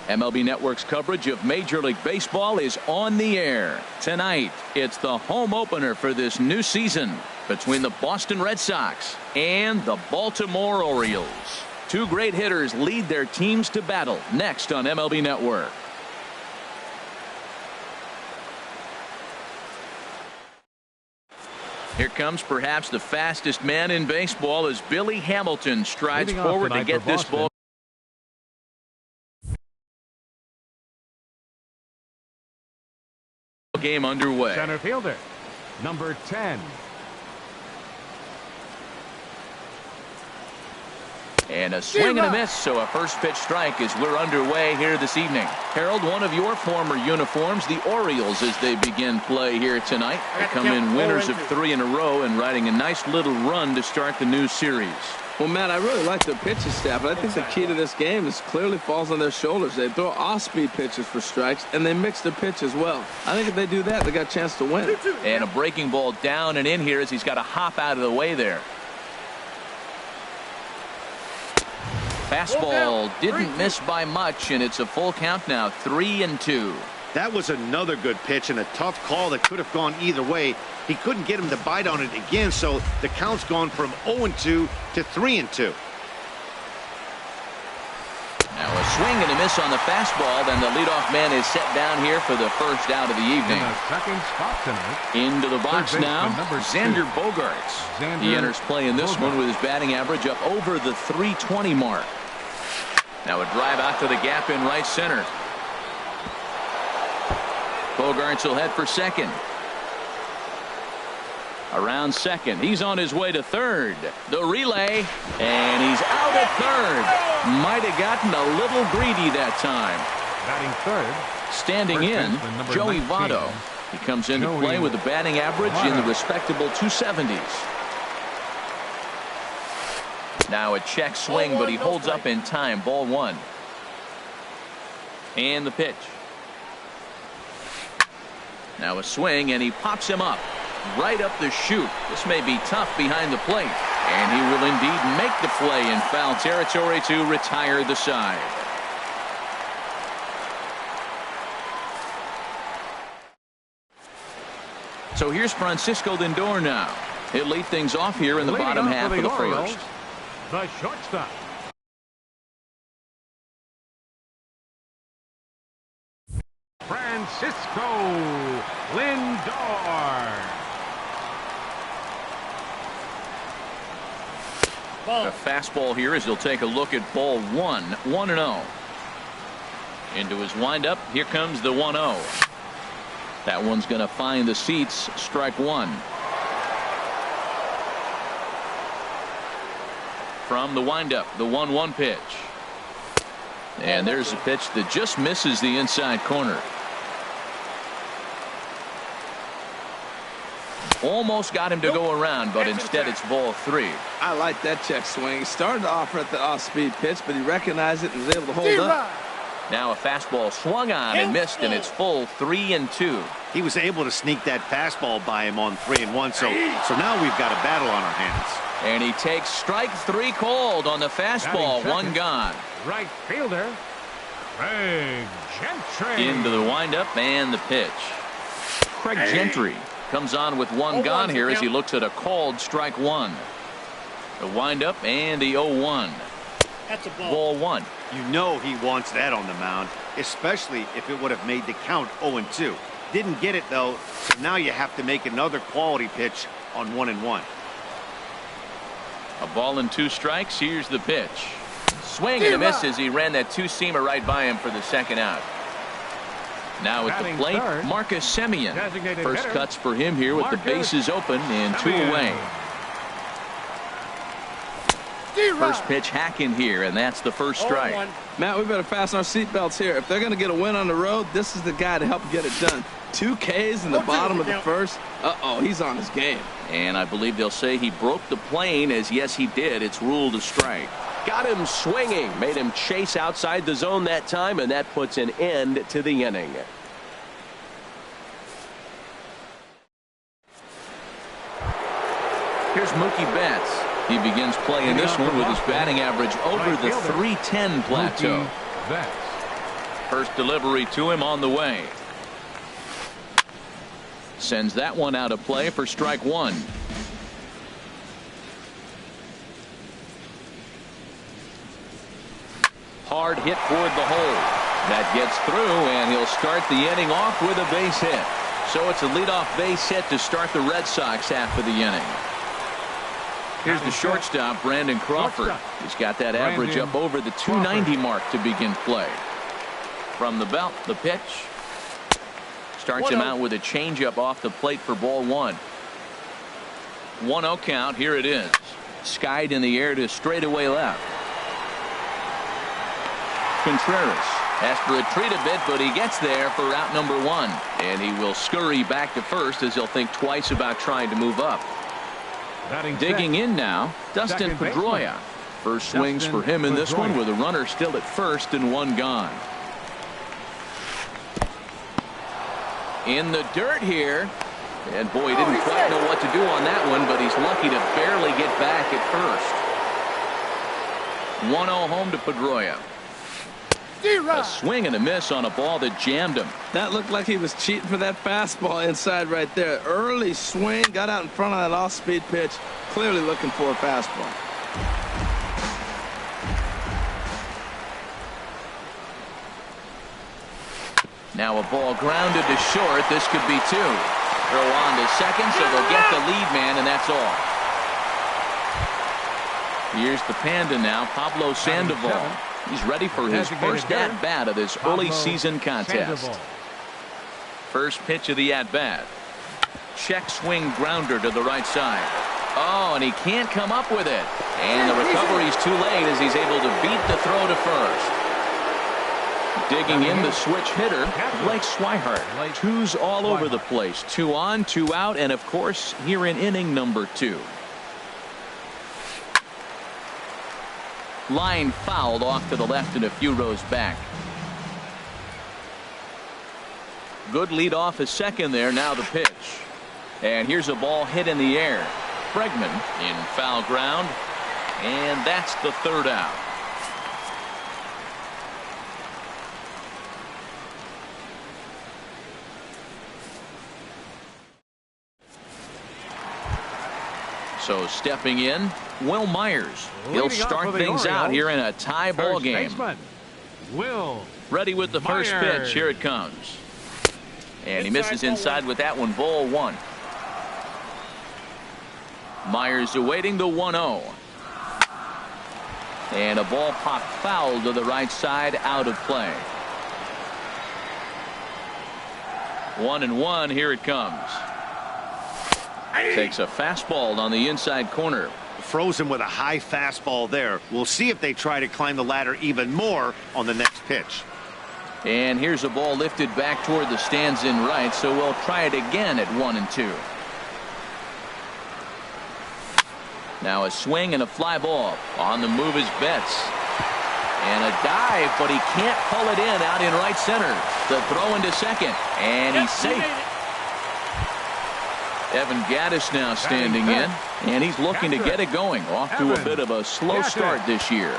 MLB Network's coverage of Major League Baseball is on the air. Tonight, it's the home opener for this new season between the Boston Red Sox and the Baltimore Orioles. Two great hitters lead their teams to battle next on MLB Network. Here comes perhaps the fastest man in baseball as Billy Hamilton strides forward to get this ball game underway. Center fielder, number 10. And a swing and a miss, so a first pitch strike as we're underway here this evening. Harold, one of your former uniforms, the Orioles, as they begin play here tonight. They come in winners of 3 in a row and riding a nice little run to start the new series. Well, Matt, I really like their pitching staff, but I think the key to this game is clearly falls on their shoulders. They throw off-speed pitches for strikes, and they mix their pitch as well. I think if they do that, they got a chance to win. And a breaking ball down and in here as he's got to hop out of the way there. Fastball didn't miss by much, and it's a full count now, 3-2. That was another good pitch and a tough call that could have gone either way. He couldn't get him to bite on it again, so the count's gone from 0-2 to 3-2. Now a swing and a miss on the fastball, then the leadoff man is set down here for the first out of the evening. Second spot tonight. Into the box now, Xander Bogaerts. He enters play in this one with his batting average up over the 320 mark. Now a drive out to the gap in right center. Bogaerts will head for second. Around second, he's on his way to third. The relay, and he's out at third. Might have gotten a little greedy that time. Batting third. Standing in, Joey Votto. He comes into play with a batting average in the respectable 270s. Now a check swing, but he holds up in time. Ball 1. And the pitch. Now a swing, and he pops him up. Right up the chute. This may be tough behind the plate. And he will indeed make the play in foul territory to retire the side. So here's Francisco Lindor now. He'll lead things off here in the bottom half of the first. The shortstop. Francisco Lindor. A fastball here as he'll take a look at ball 1. 1-0. Into his windup. Here comes the 1-0. That one's going to find the seats. Strike 1. From the windup, the 1-1 pitch. And there's a pitch that just misses the inside corner. Almost got him to go around, but instead it's ball 3. I like that check swing. He started off at the off-speed pitch, but he recognized it and was able to hold up. Now a fastball swung on and missed, and it's full 3-2. He was able to sneak that fastball by him on 3-1, so now we've got a battle on our hands. And he takes strike 3 called on the fastball. 1 gone. Right fielder, Craig Gentry. Into the windup and the pitch. Craig Gentry comes on with 1 gone here as he looks at a called strike 1. The windup and the 0-1. That's a ball 1. You know he wants that on the mound, especially if it would have made the count 0-2. Didn't get it though, so now you have to make another quality pitch on 1-1. A ball and 2 strikes. Here's the pitch. Swing and a miss as he ran that 2-seamer right by him for the second out. Now at the plate, Marcus Semien. First cuts for him here with the bases open and 2 away. First pitch hack in here, and that's the first strike. Matt, we better fasten our seatbelts here. If they're going to get a win on the road, this is the guy to help get it done. 2 Ks in the bottom of the first. Uh-oh, he's on his game. And I believe they'll say he broke the plane, as yes, he did. It's ruled a strike. Got him swinging, made him chase outside the zone that time, and that puts an end to the inning. Here's Mookie Betts. He begins playing this one with his batting average over the 310 plateau. First delivery to him on the way. Sends that one out of play for strike one. Hard hit toward the hole. That gets through, and he'll start the inning off with a base hit. So it's a leadoff base hit to start the Red Sox half of the inning. Here's the shortstop, Brandon Crawford. He's got that average up over the 290 mark to begin play. From the belt, the pitch. Starts him out with a changeup off the plate for ball one. 1-0 count. Here it is. Skied in the air to straightaway left. Contreras has to retreat a bit, but he gets there for out number one. And he will scurry back to first as he'll think twice about trying to move up. Digging in now, Dustin Pedroia. First swings for him in this one with a runner still at first and one gone. In the dirt here. And boy, he didn't quite know what to do on that one, but he's lucky to barely get back at first. 1-0 home to Pedroia. A swing and a miss on a ball that jammed him. That looked like he was cheating for that fastball inside right there. Early swing, got out in front of that off-speed pitch. Clearly looking for a fastball. Now a ball grounded to short. This could be two. Throw on to second, so they'll get the lead man, and that's all. Here's the Panda now, Pablo Sandoval. He's ready for his first at-bat of this early season contest. First pitch of the at-bat. Check swing grounder to the right side. Oh, and he can't come up with it. And the recovery's too late as he's able to beat the throw to first. Digging in the switch hitter, Blake Swihart. Twos all over the place. 2 on, 2 out, and of course here in inning number 2. Line fouled off to the left and a few rows back. Good lead off a second there. Now the pitch. And here's a ball hit in the air. Bregman in foul ground. And that's the third out. So stepping in, Will Myers. He'll start things out here in a tie ball game. Ready with the first pitch. Here it comes. And he misses inside with that one. Ball one. Myers awaiting the 1-0. And a ball popped foul to the right side, out of play. 1-1. Here it comes. Takes a fastball on the inside corner. Frozen with a high fastball there. We'll see if they try to climb the ladder even more on the next pitch. And here's a ball lifted back toward the stands in right, so we'll try it again at 1-2. Now a swing and a fly ball. On the move is Betts. And a dive, but he can't pull it in out in right center. The throw into second, and he's safe. Evan Gaddis now standing in, and he's looking to get it going. Off to a bit of a slow start this year.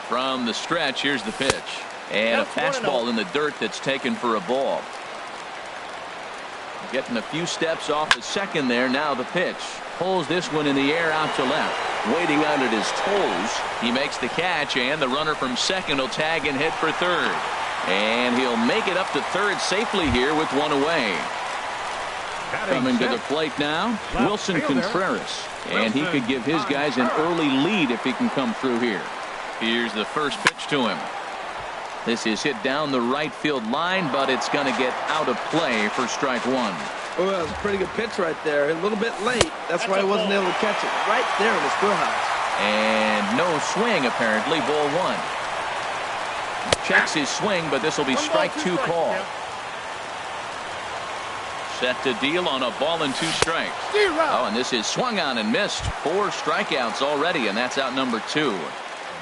From the stretch, here's the pitch. And a fastball in the dirt that's taken for a ball. Getting a few steps off the second there. Now the pitch. Pulls this one in the air out to left. Waiting out at his toes. He makes the catch, and the runner from second will tag and hit for third. And he'll make it up to third safely here with one away. Coming to the plate now, Wilson Contreras. And he could give his guys an early lead if he can come through here. Here's the first pitch to him. This is hit down the right field line, but it's going to get out of play for strike one. Oh, that was a pretty good pitch right there. A little bit late. That's why he wasn't able to catch it right there in his wheelhouse. And no swing, apparently. Ball one. Checks his swing, but this will be strike two call. Set to deal on a ball and 2 strikes. Oh, and this is swung on and missed. 4 strikeouts already, and that's out number 2.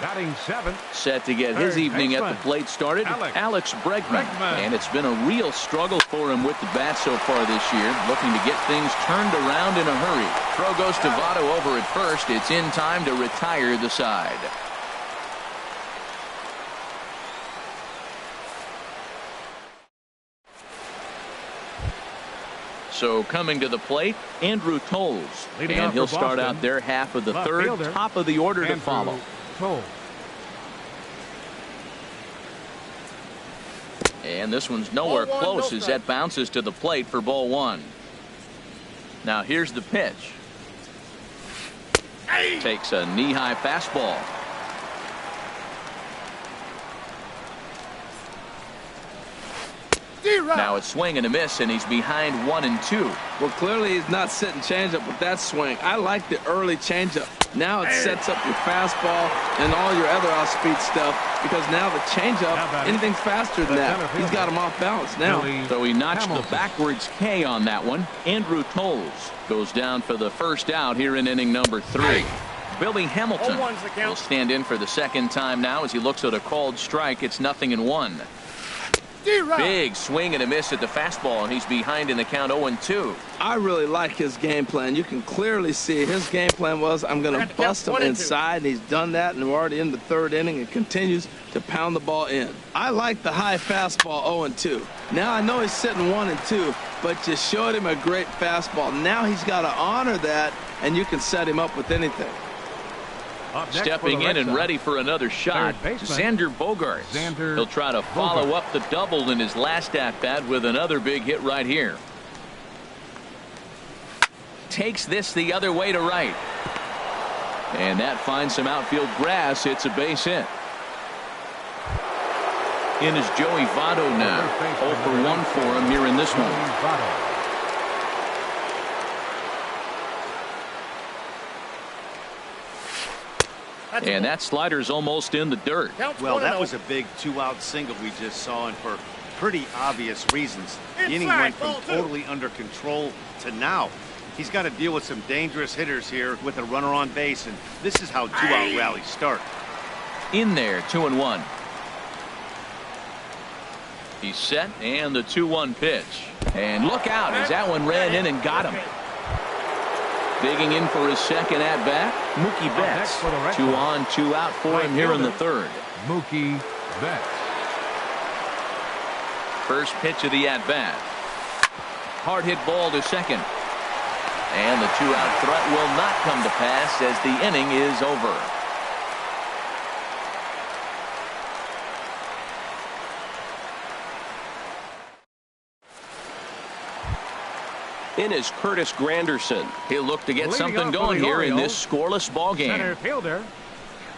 Batting 7th. Set to get his evening at the plate started, Alex Bregman. And it's been a real struggle for him with the bat so far this year, looking to get things turned around in a hurry. Throw goes to Votto over at first. It's in time to retire the side. So coming to the plate, Andrew Tolles. Leading And off he'll for start Boston, out their half of the left third, fielder, top of the order to Andrew follow. Tolles. And this one's nowhere close as that bounces to the plate for ball one. Now here's the pitch. Takes a knee-high fastball. Now it's swing and a miss, and he's behind 1-2. Well, clearly he's not sitting changeup with that swing. I like the early changeup. Now it sets up your fastball and all your other off-speed stuff, because now the changeup, anything's faster than that. He's got him off balance now. So he notched the backwards K on that one. Andrew Tolles goes down for the first out here in inning number 3. Billy Hamilton will stand in for the second time now as he looks at a called strike. It's 0-1. Big swing and a miss at the fastball, and he's behind in the count 0-2. I really like his game plan. You can clearly see his game plan was, I'm going to bust him inside, and he's done that, and we're already in the third inning and continues to pound the ball in. I like the high fastball 0-2. Now I know he's sitting 1-2, but you showed him a great fastball. Now he's got to honor that, and you can set him up with anything. Stepping in and ready for another shot, Xander Bogaerts. He'll try to follow up the double in his last at-bat with another big hit right here. Takes this the other way to right. And that finds some outfield grass. It's a base hit. In is Joey Votto now. 0 for 1 for him here in this one. And that slider's almost in the dirt. Well, that was a big 2-out single we just saw, and for pretty obvious reasons. The inning went from totally under control to now. He's got to deal with some dangerous hitters here with a runner on base, and this is how 2-out rallies start. In there, 2-1. He's set, and the 2-1 pitch. And look out as that one ran in and got him. Digging in for his second at-bat, Mookie Betts. 2 on, 2 out for him here in the third. Mookie Betts. First pitch of the at-bat. Hard hit ball to second. And the 2-out threat will not come to pass as the inning is over. In is Curtis Granderson. He'll look to get something going here in this scoreless ball game. Center fielder,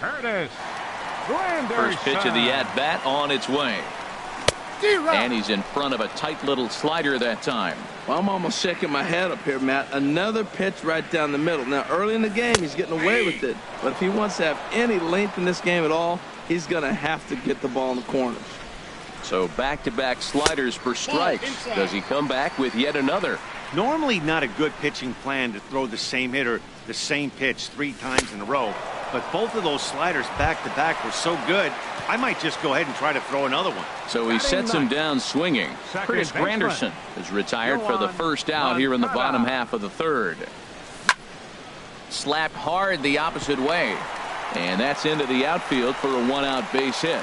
Curtis Granderson. First pitch of the at-bat on its way. And he's in front of a tight little slider that time. Well, I'm almost shaking my head up here, Matt. Another pitch right down the middle. Now, early in the game, he's getting away with it. But if he wants to have any length in this game at all, he's going to have to get the ball in the corners. So back-to-back sliders for strikes. Does he come back with yet another? Normally not a good pitching plan to throw the same hitter the same pitch 3 times in a row, but both of those sliders back-to-back were so good, I might just go ahead and try to throw another one. So he sets him down swinging. Curtis Granderson is retired for the first out here in the bottom half of the third. Slapped hard the opposite way, and that's into the outfield for a 1-out base hit.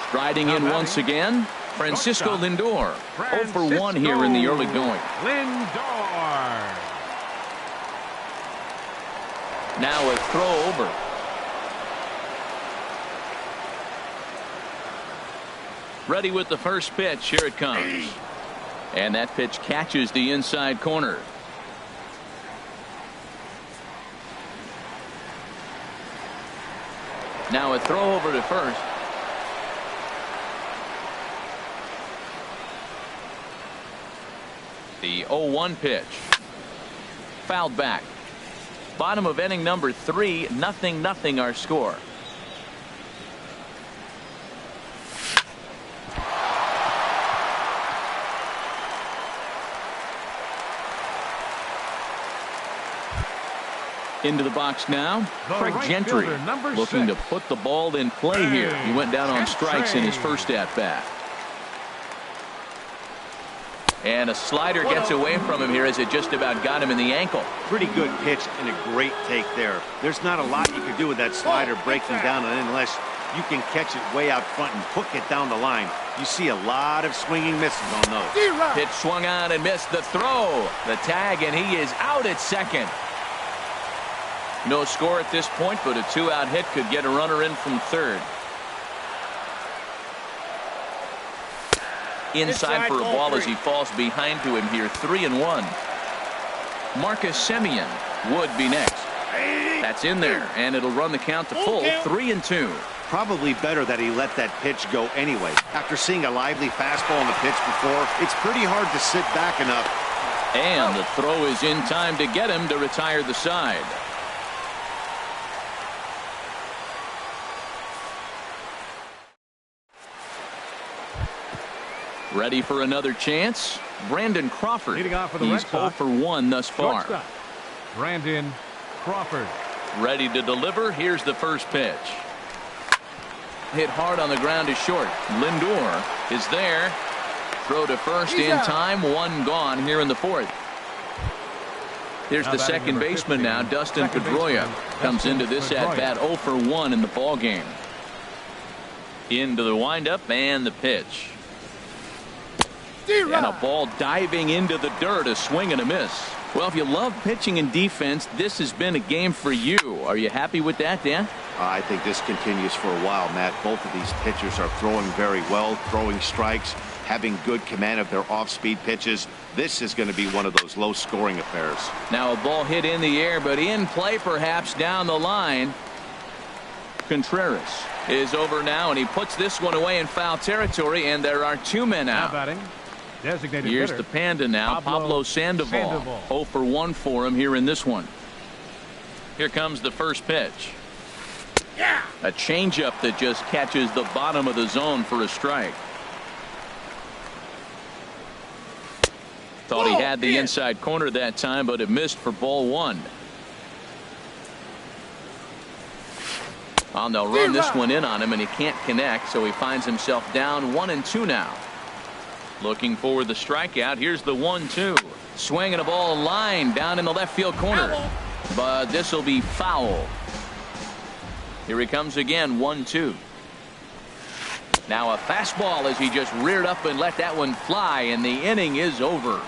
Striding in once again, Francisco Lindor. 0 for 1 here in the early going. Lindor. Now a throw over. Ready with the first pitch. Here it comes. And that pitch catches the inside corner. Now a throw over to first. The 0-1 pitch. Fouled back. Bottom of inning number 3, 0-0 our score. Into the box now, Craig Gentry looking to put the ball in play here. He went down on strikes in his first at-bat. And a slider gets away from him here as it just about got him in the ankle. Pretty good pitch and a great take there. There's not a lot you could do with that slider breaking down, unless you can catch it way out front and hook it down the line. You see a lot of swinging misses on those. Pitch swung on and missed the throw. The tag, and he is out at second. No score at this point, but a two-out hit could get a runner in from third. Inside for a ball as he falls behind to him here, 3-1. Marcus Semien would be next. That's in there, and it'll run the count to full, 3-2. Probably better that he let that pitch go anyway. After seeing a lively fastball on the pitch before, it's pretty hard to sit back enough. And the throw is in time to get him to retire the side. Ready for another chance? Brandon Crawford. Leading off for the He's Red 0 Sox. for 1 thus far. Shortstop, Brandon Crawford. Ready to deliver. Here's the first pitch. Hit hard on the ground is short. Lindor is there. Throw to first in time. One gone here in the fourth. Here's Now the batting second number baseman 15, now. Dustin second Pedroia baseman, comes Dustin into this Pedroia. at bat 0 for 1 in the ball game. Into the windup and the pitch. And a ball diving into the dirt, a swing and a miss. Well, if you love pitching and defense, this has been a game for you. Are you happy with that, Dan? I think this continues for a while, Matt. Both of these pitchers are throwing very well, throwing strikes, having good command of their off-speed pitches. This is going to be one of those low-scoring affairs. Now a ball hit in the air, but in play perhaps down the line. Contreras is over now, and he puts this one away in foul territory, and there are two men Now out. batting, designated Here's hitter, the Panda now, Pablo Sandoval. 0 for 1 for him here in this one. Here comes the first pitch. A changeup that just catches the bottom of the zone for a strike. Thought he had the inside corner that time, but it missed for ball one. Well, they'll run this one in on him, and he can't connect, so he finds himself down 1-2 now. Looking for the strikeout. Here's the 1-2. Swinging a ball line down in the left field corner. But this will be foul. Here he comes again, 1-2. Now a fastball as he just reared up and let that one fly, and the inning is over.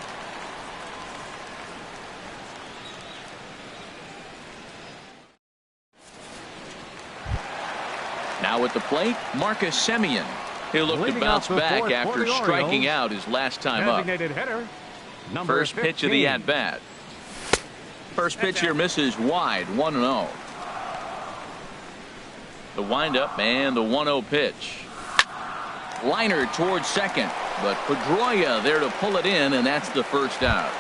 Now at the plate, Marcus Semien. He'll look to Leading bounce off the back fourth after for the striking Orioles, out his last time up. designated hitter, number First pitch of the 15. at-bat. First pitch here misses wide, 1-0. The windup and the 1-0 pitch. Liner towards second, but Pedroia there to pull it in, and that's the first out.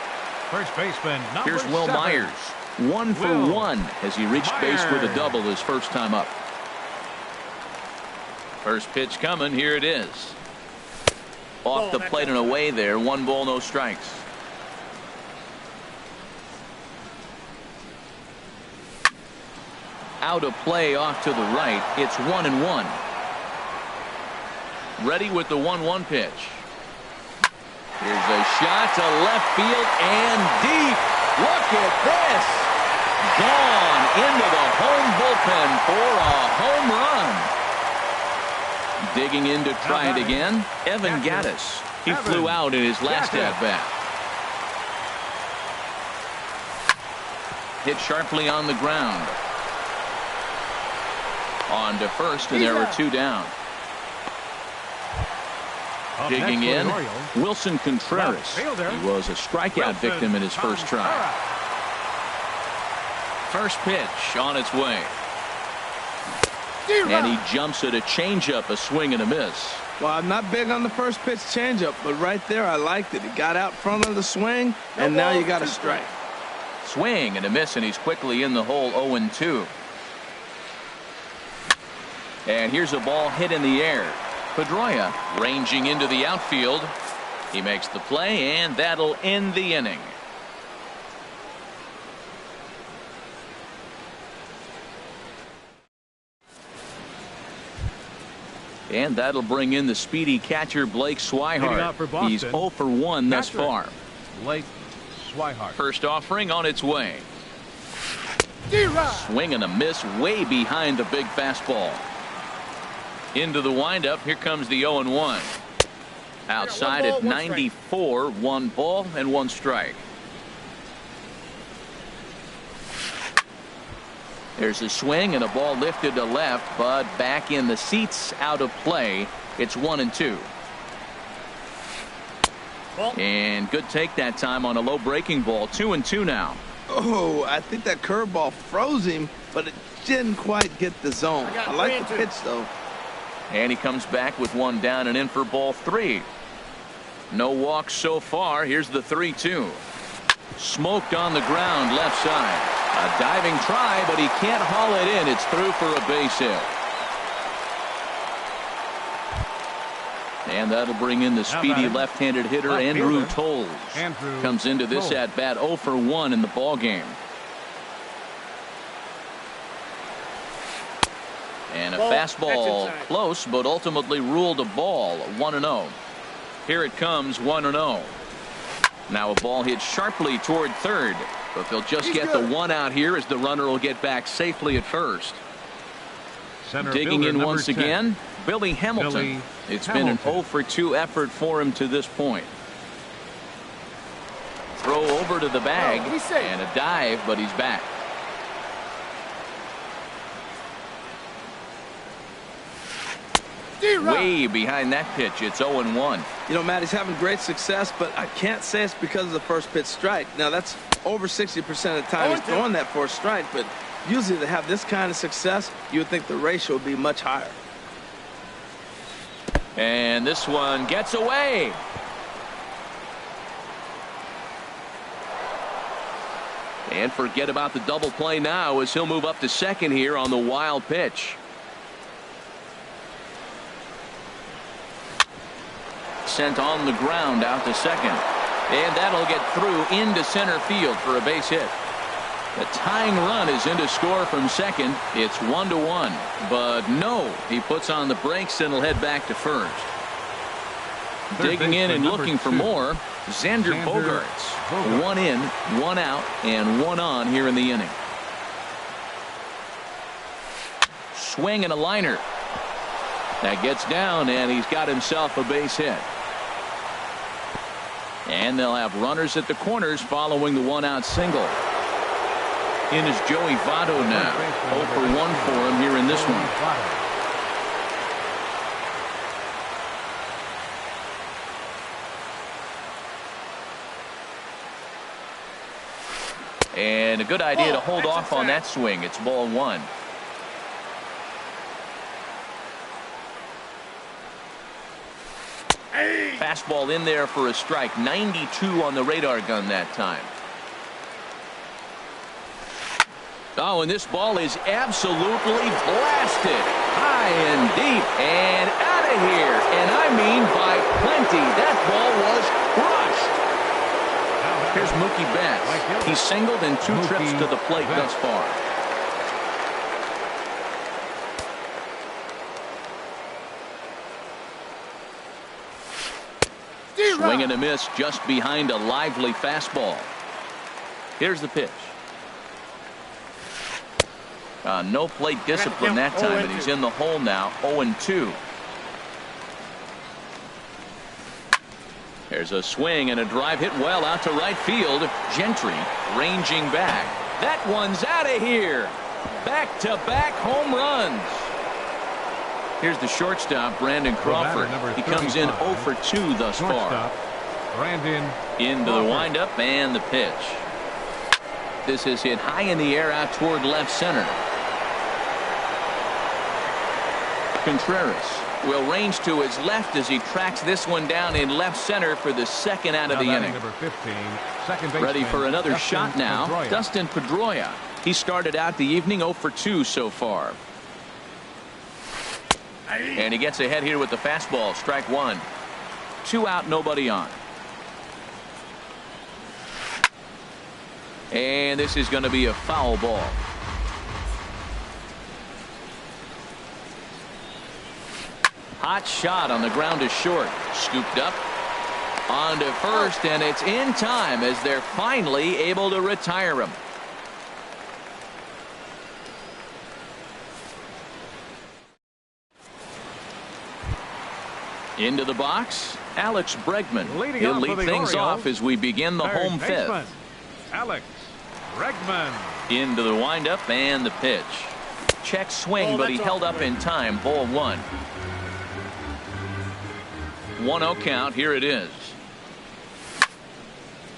First baseman, number Here's Will 7. Myers, 1 for Will 1 as he reached base with a Myers. double his first time up. First pitch coming, here it is. Off the plate and away there, 1 ball, no strikes. Out of play off to the right, it's 1-1. Ready with the 1-1 pitch. Here's a shot to left field and deep. Look at this. Gone into the home bullpen for a home run. Digging in to try it again, Evan Gattis. He flew out in his last at-bat. Hit sharply on the ground. On to first, and there were 2 down. Up Digging next for in, the Orioles, Wilson Contreras. left fielder, He was a strikeout Wilson victim in his first try. Contreras. First pitch on its way. And he jumps at a changeup, a swing and a miss. Well, I'm not big on the first pitch changeup, but right there I liked it. He got out front of the swing, and now you got a strike. Swing and a miss, and he's quickly in the hole, 0-2. And here's a ball hit in the air. Pedroia ranging into the outfield. He makes the play, and that'll end the inning. And that'll bring in the speedy catcher Blake Leading off for Swihart. Boston, He's 0 for 1 thus catcher. far. Blake Swihart. First offering on its way. Swing and a miss way behind the big fastball. Into the windup. Here comes the 0-1. Outside at 94, 1 ball and 1 strike. There's a swing and a ball lifted to left, but back in the seats, out of play. It's 1-2. And good take that time on a low breaking ball. 2-2 now. Oh, I think that curveball froze him, but it didn't quite get the zone. I like the pitch, though. And he comes back with 1 down and in for ball 3. No walks so far. Here's the 3-2. Smoked on the ground left side. A diving try, but he can't haul it in. It's through for a base hit. And that'll bring in the speedy left-handed hitter Andrew Tolles. Comes into this at bat 0 for 1 in the ball game. And a fastball close, but ultimately ruled a ball. 1-0. Here it comes, 1-0. Now a ball hit sharply toward third, but they'll just get the 1 out here as the runner will get back safely at first. Digging in once again, Billy Hamilton. It's been an 0 for 2 effort for him to this point. Throw over to the bag and a dive, but he's back. Way behind that pitch. It's 0-1. You know, Matt, he's having great success, but I can't say it's because of the first pitch strike. Now, that's over 60% of the time he's throwing that for a strike, but usually to have this kind of success, you would think the ratio would be much higher. And this one gets away. And forget about the double play now as he'll move up to second here on the wild pitch. Sent on the ground out to second. And that'll get through into center field for a base hit. The tying run is in to score from second. It's 1-1. But no, he puts on the brakes and will head back to first. Digging in and looking for more, Xander Bogaerts. 1 in, 1 out, and 1 on here in the inning. Swing and a liner. That gets down, and he's got himself a base hit. And they'll have runners at the corners following the 1-out single. In is Joey Votto now. 0 for 1 for him here in this one. And a good idea to hold off on that swing. It's ball 1. Fastball in there for a strike. 92 on the radar gun that time. Oh, and this ball is absolutely blasted. High and deep and out of here. And I mean by plenty. That ball was crushed. Here's Mookie Betts. He's singled in 2 trips to the plate thus far. Swing and a miss just behind a lively fastball. Here's the pitch. No plate discipline that time, and he's in the hole now. 0-2. There's a swing and a drive hit well out to right field. Gentry ranging back. That one's out of here. Back-to-back home runs. Here's the shortstop, Brandon Crawford. He comes in 0 for 2 thus far. Into the windup and the pitch. This is hit high in the air out toward left center. Contreras will range to his left as he tracks this one down in left center for the 2nd out of the inning. Number 15, ready for another shot now. Dustin Pedroia. He started out the evening 0 for 2 so far. And he gets ahead here with the fastball. Strike 1. 2 out, nobody on. And this is going to be a foul ball. Hot shot on the ground is short. Scooped up on to first, and it's in time as they're finally able to retire him. Into the box, Alex Bregman. He'll lead things off as we begin the home fifth. Alex Bregman. Into the windup and the pitch. Check swing, but he held up in time. Ball one. 1-0 count. Here it is.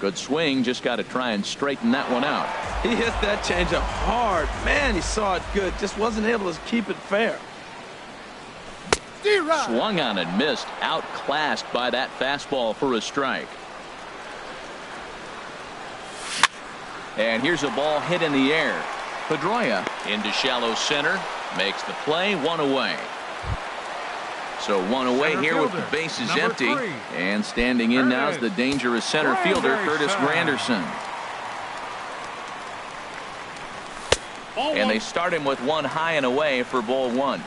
Good swing. Just got to try and straighten that one out. He hit that changeup hard. Man, he saw it good. Just wasn't able to keep it fair. Swung on and missed. Outclassed by that fastball for a strike. And here's a ball hit in the air. Pedroia into shallow center. Makes the play. One away. So one away here with the bases empty. And standing in now is the dangerous center fielder, Curtis Granderson. And they start him with one high and away for ball one.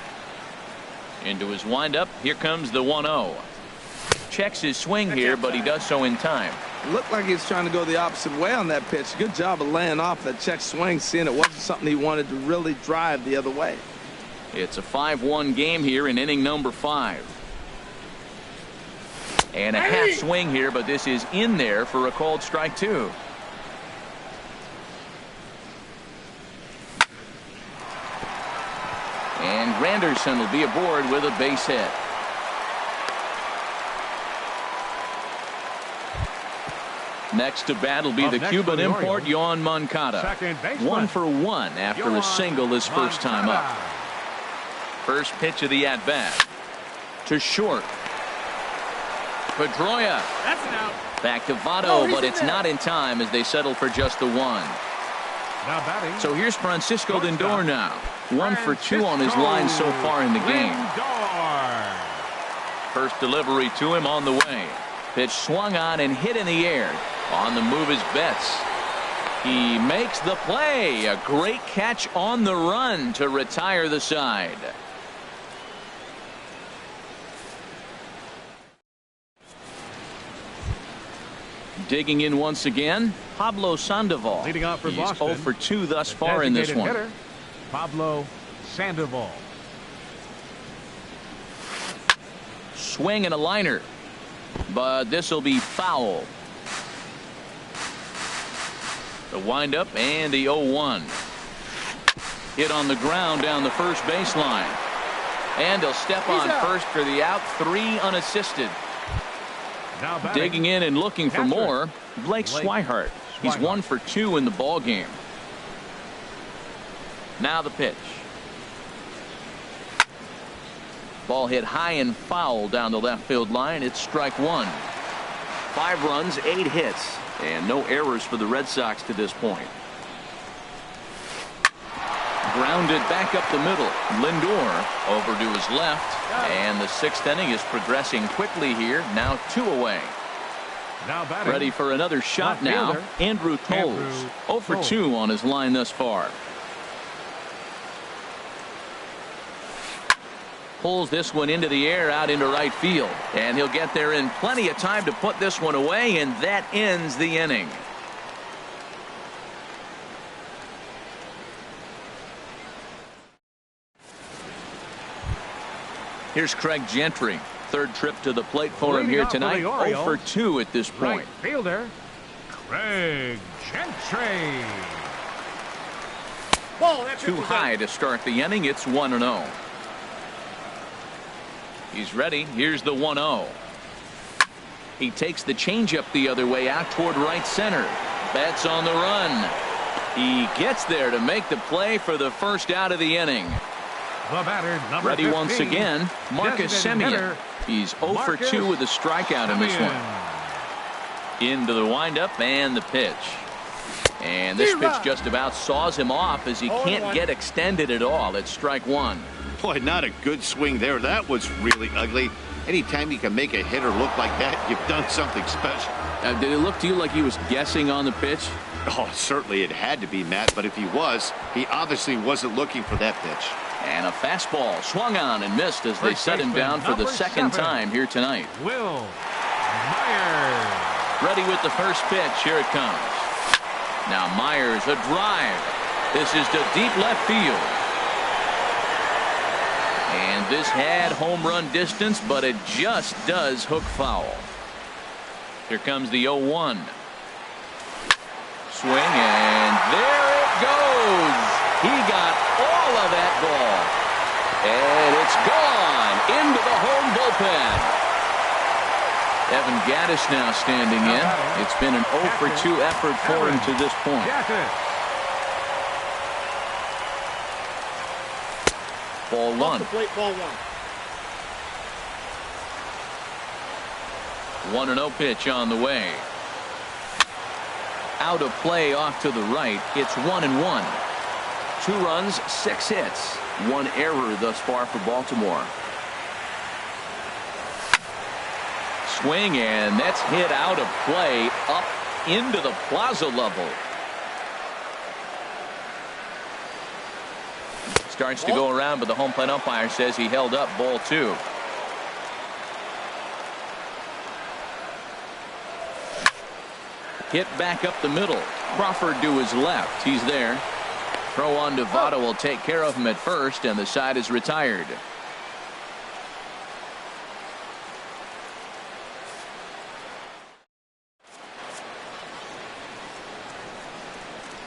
Into his windup. Here comes the 1-0. Checks his swing here, but he does so in time. It looked like he was trying to go the opposite way on that pitch. Good job of laying off that check swing, seeing it wasn't something he wanted to really drive the other way. It's a 5-1 game here in inning number 5. And a half swing here, but this is in there for a called strike 2. And Granderson will be aboard with a base hit. Next to bat will be the Cuban import, Yohan Moncada. 1 for 1 after a single his first time up. First pitch of the at-bat. To short. Pedroia. That's an out. Back to Votto, but it's not in time as they settle for just the 1. So here's Francisco Lindor now. 1 for 2 on his line so far in the game. First delivery to him on the way. Pitch swung on and hit in the air. On the move is Betts. He makes the play. A great catch on the run to retire the side. Digging in once again, Pablo Sandoval. Leading off for He's Boston. 0 for 2 thus far in this one. Hitter, Pablo Sandoval. Swing and a liner, but this will be foul. The windup and the 0-1. Hit on the ground down the first baseline. And he'll step on first for the out. 3 unassisted. Digging in and looking for more, Blake Swihart. He's 1 for 2 in the ball game. Now the pitch. Ball hit high and foul down the left field line. It's strike 1. 5 runs, 8 hits, and no errors for the Red Sox to this point. Grounded back up the middle. Lindor over to his left. And the 6th inning is progressing quickly here. Now 2 away. Ready for another shot now. Andrew Toles. 0 for 2 on his line thus far. Pulls this one into the air out into right field. And he'll get there in plenty of time to put this one away. And that ends the inning. Here's Craig Gentry. 3rd trip to the plate for him here tonight. 0 for 2 at this point. Right fielder, Craig Gentry. Too high to start the inning. It's 1-0. He's ready. Here's the 1-0. He takes the changeup the other way out toward right center. Betts on the run. He gets there to make the play for the first out of the inning. The batter, number Ready 15, once again, Marcus Semien. He's 0 for 2 with a strikeout in this one. Into the windup and the pitch. And this pitch just about saws him off as he can't get extended at all. It's strike 1. Boy, not a good swing there. That was really ugly. Anytime you can make a hitter look like that, you've done something special. Did it look to you like he was guessing on the pitch? Oh, certainly it had to be, Matt, but if he was, he obviously wasn't looking for that pitch. And a fastball swung on and missed as they set him down for the 2nd time here tonight. Will Myers. Ready with the first pitch. Here it comes. Now Myers, a drive. This is to deep left field. And this had home run distance, but it just does hook foul. Here comes the 0-1. Swing, and there it goes. He got all of that ball. And it's gone into the home bullpen. Evan Gaddis now standing in. It's been an 0 for 2 effort for him to this point. Ball one. Ball one. 1-0 pitch on the way. Out of play off to the right. It's 1-1. 2 runs, 6 hits. 1 error thus far for Baltimore. Swing, and that's hit out of play up into the plaza level. Starts to go around, but the home plate umpire says he held up. Ball 2. Hit back up the middle. Crawford to his left. He's there. Throw on to Votto will take care of him at first, and the side is retired.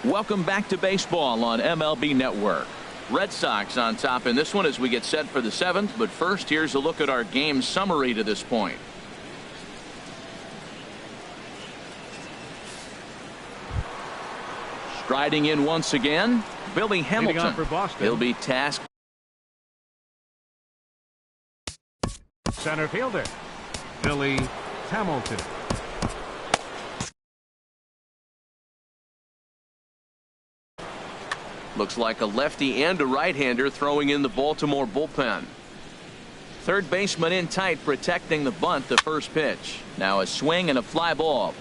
Welcome back to baseball on MLB Network. Red Sox on top in this one as we get set for the 7th. But first, here's a look at our game summary to this point. Striding in once again, Billy Hamilton. He'll be tasked. Center fielder, Billy Hamilton. Looks like a lefty and a right-hander throwing in the Baltimore bullpen. Third baseman in tight, protecting the bunt. The first pitch. Now a swing and a fly ball.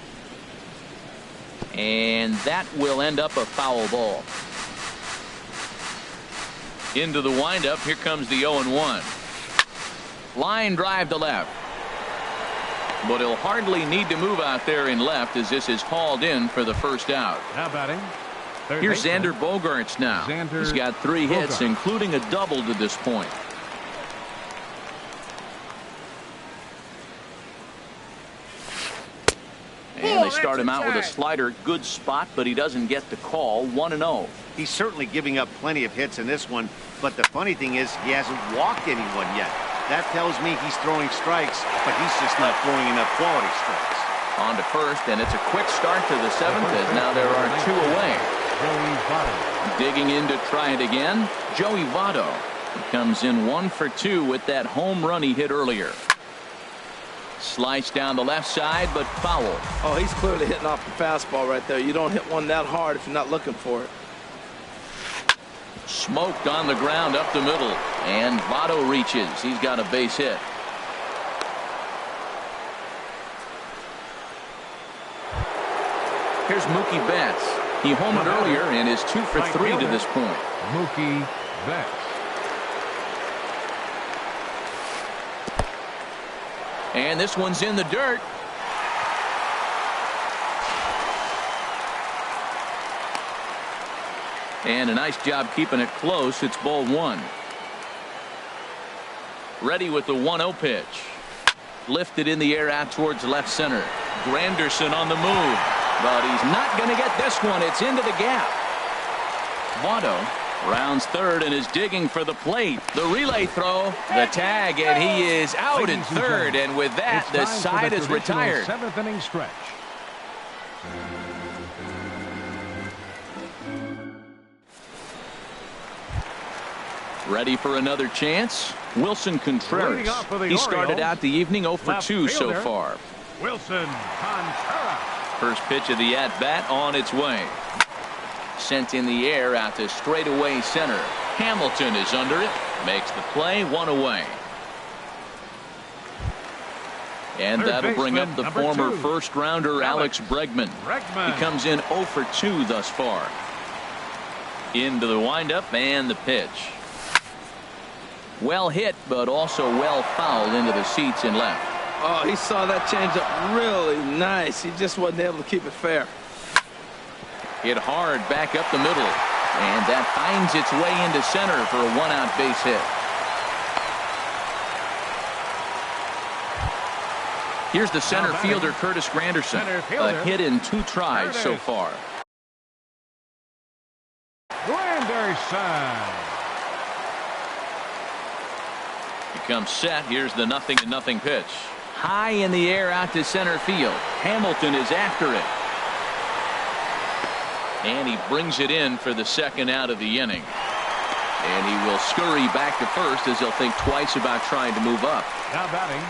And that will end up a foul ball. Into the windup. Here comes the 0-1. Line drive to left. But he'll hardly need to move out there in left as this is hauled in for the first out. Now batting. Here's Xander Bogaerts now. He's got 3 hits, including a double to this point. And they start him out with a slider. Good spot, but he doesn't get the call. 1-0. He's certainly giving up plenty of hits in this one, but the funny thing is he hasn't walked anyone yet. That tells me he's throwing strikes, but he's just not throwing enough quality strikes. On to first, and it's a quick start to the 7th as now there are 2 away. Digging in to try it again, Joey Votto. He comes in 1 for 2 with that home run he hit earlier. Slice down the left side, but foul. Oh, he's clearly hitting off the fastball right there. You don't hit one that hard if you're not looking for it. Smoked on the ground up the middle, and Votto reaches. He's got a base hit. Here's Mookie Betts. He homered earlier and is 2 for 3 to this point. Mookie Betts. And this one's in the dirt. And a nice job keeping it close. It's ball 1. Ready with the 1-0 pitch. Lifted in the air out towards left center. Granderson on the move. But he's not going to get this one. It's into the gap. Votto rounds third and is digging for the plate. The relay throw, the tag, and he is out at third. And with that, the side is retired. 7th inning stretch. Ready for another chance. Wilson Contreras. He started out the evening 0 for 2 so far. Wilson Contreras. First pitch of the at-bat on its way. Sent in the air out to straightaway center. Hamilton is under it. Makes the play. 1 away. And that'll bring up the former first-rounder Alex Bregman. He comes in 0 for 2 thus far. Into the windup and the pitch. Well hit, but also well fouled into the seats in left. Oh, he saw that changeup really nice. He just wasn't able to keep it fair. Hit hard back up the middle. And that finds its way into center for a 1-out base hit. Here's the center fielder, Curtis Granderson. A hit in 2 tries so far. Granderson. He comes set. Here's the 0-0 pitch. High in the air out to center field. Hamilton is after it. And he brings it in for the 2nd out of the inning. And he will scurry back to first as he'll think twice about trying to move up. Now batting.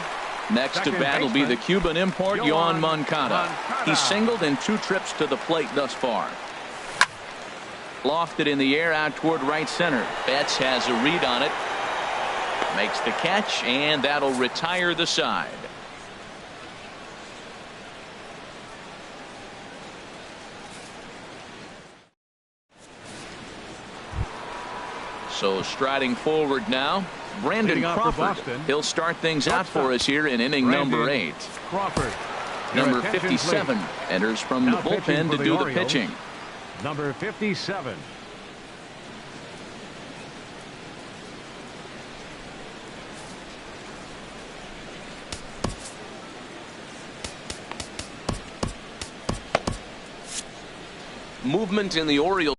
Next to bat will be the Cuban import, Yoan Moncada. He's singled in 2 trips to the plate thus far. Lofted in the air out toward right center. Betts has a read on it. Makes the catch, and that'll retire the side. So striding forward now, Brandon Crawford. He'll start things out for us here in inning number 8. Crawford. Number 57 enters from the bullpen to do the pitching. Number 57. Movement in the Orioles.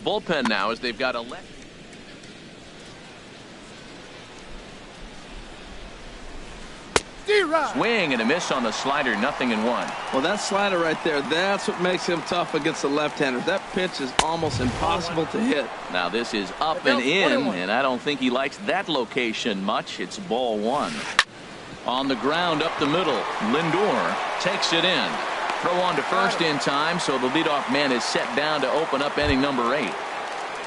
Bullpen now as they've got a left. Swing and a miss on the slider, 0-1. Well, that slider right there, that's what makes him tough against the left-handers. That pitch is almost impossible to hit. Now this is up and in, and I don't think he likes that location much. It's ball 1. On the ground up the middle, Lindor takes it in. Throw on to first in time, so the leadoff man is set down to open up inning number 8.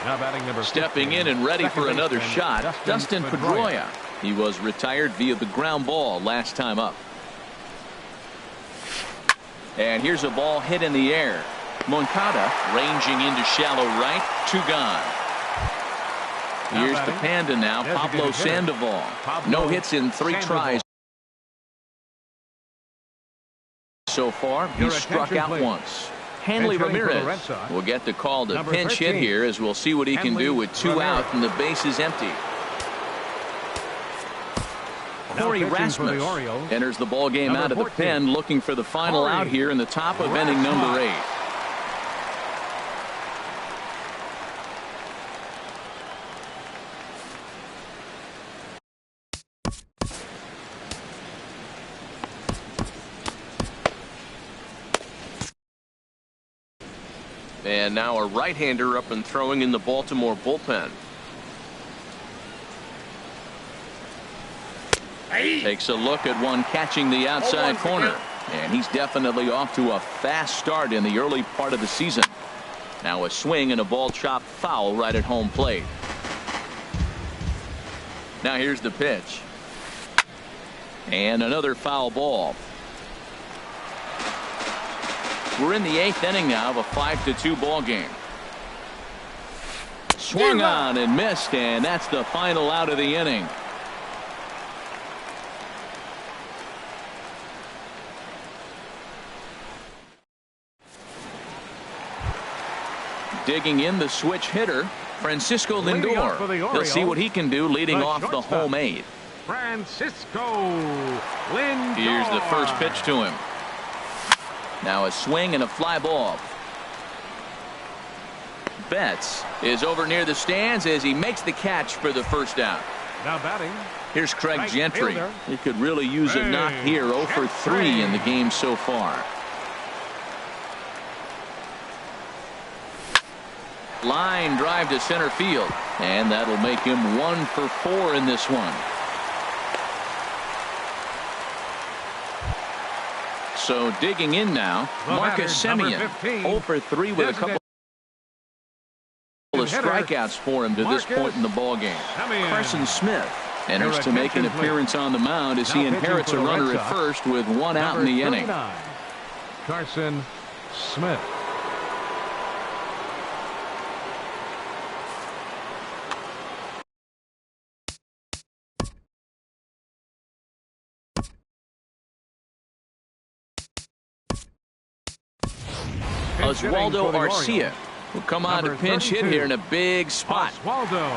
Now batting number 15. Stepping in and ready for another shot, Dustin Pedroia. He was retired via the ground ball last time up. And here's a ball hit in the air. Moncada ranging into shallow right. 2 gone. Here's the Panda now, Pablo Sandoval. No hits in 3 tries so far. He struck out once. Hanley Ramirez will get the call to pinch hit here, as we'll see what he can do with 2 out and the base is empty. Corey Rasmus enters the ball game out of the pen, looking for the final out here in the top of inning number 8. And now a right-hander up and throwing in the Baltimore bullpen. Takes a look at one catching the outside corner. And he's definitely off to a fast start in the early part of the season. Now a swing and a ball chopped foul right at home plate. Now here's the pitch. And another foul ball. We're in the 8th inning now of a 5-2 ball game. Swung on and missed, and that's the final out of the inning. Digging in the switch hitter, Francisco Lindor. He'll see what he can do leading off the home 8. Francisco Lindor. Here's the first pitch to him. Now a swing and a fly ball. Betts is over near the stands as he makes the catch for the first out. Now batting. Here's Craig Gentry. He could really use a knock here. 0 for 3 in the game so far. Line drive to center field, and that'll make him 1 for 4 in this one. So digging in now, Marcus Semien, 0 for 3 with a couple of strikeouts for him to this point in the ball game. Carson Smith enters to make an appearance on the mound as he inherits a runner at first with 1 out in the inning. Carson Smith. Oswaldo Arcia will come on to pinch hit here in a big spot. Oswaldo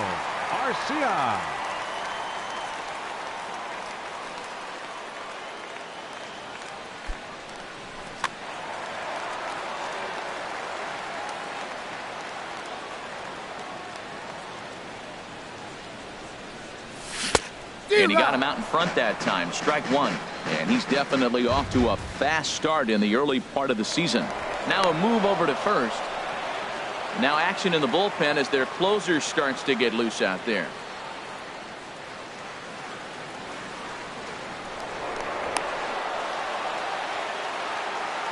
Arcia. And he got him out in front that time. Strike one. And he's definitely off to a fast start in the early part of the season. Now a move over to first. Now action in the bullpen as their closer starts to get loose out there.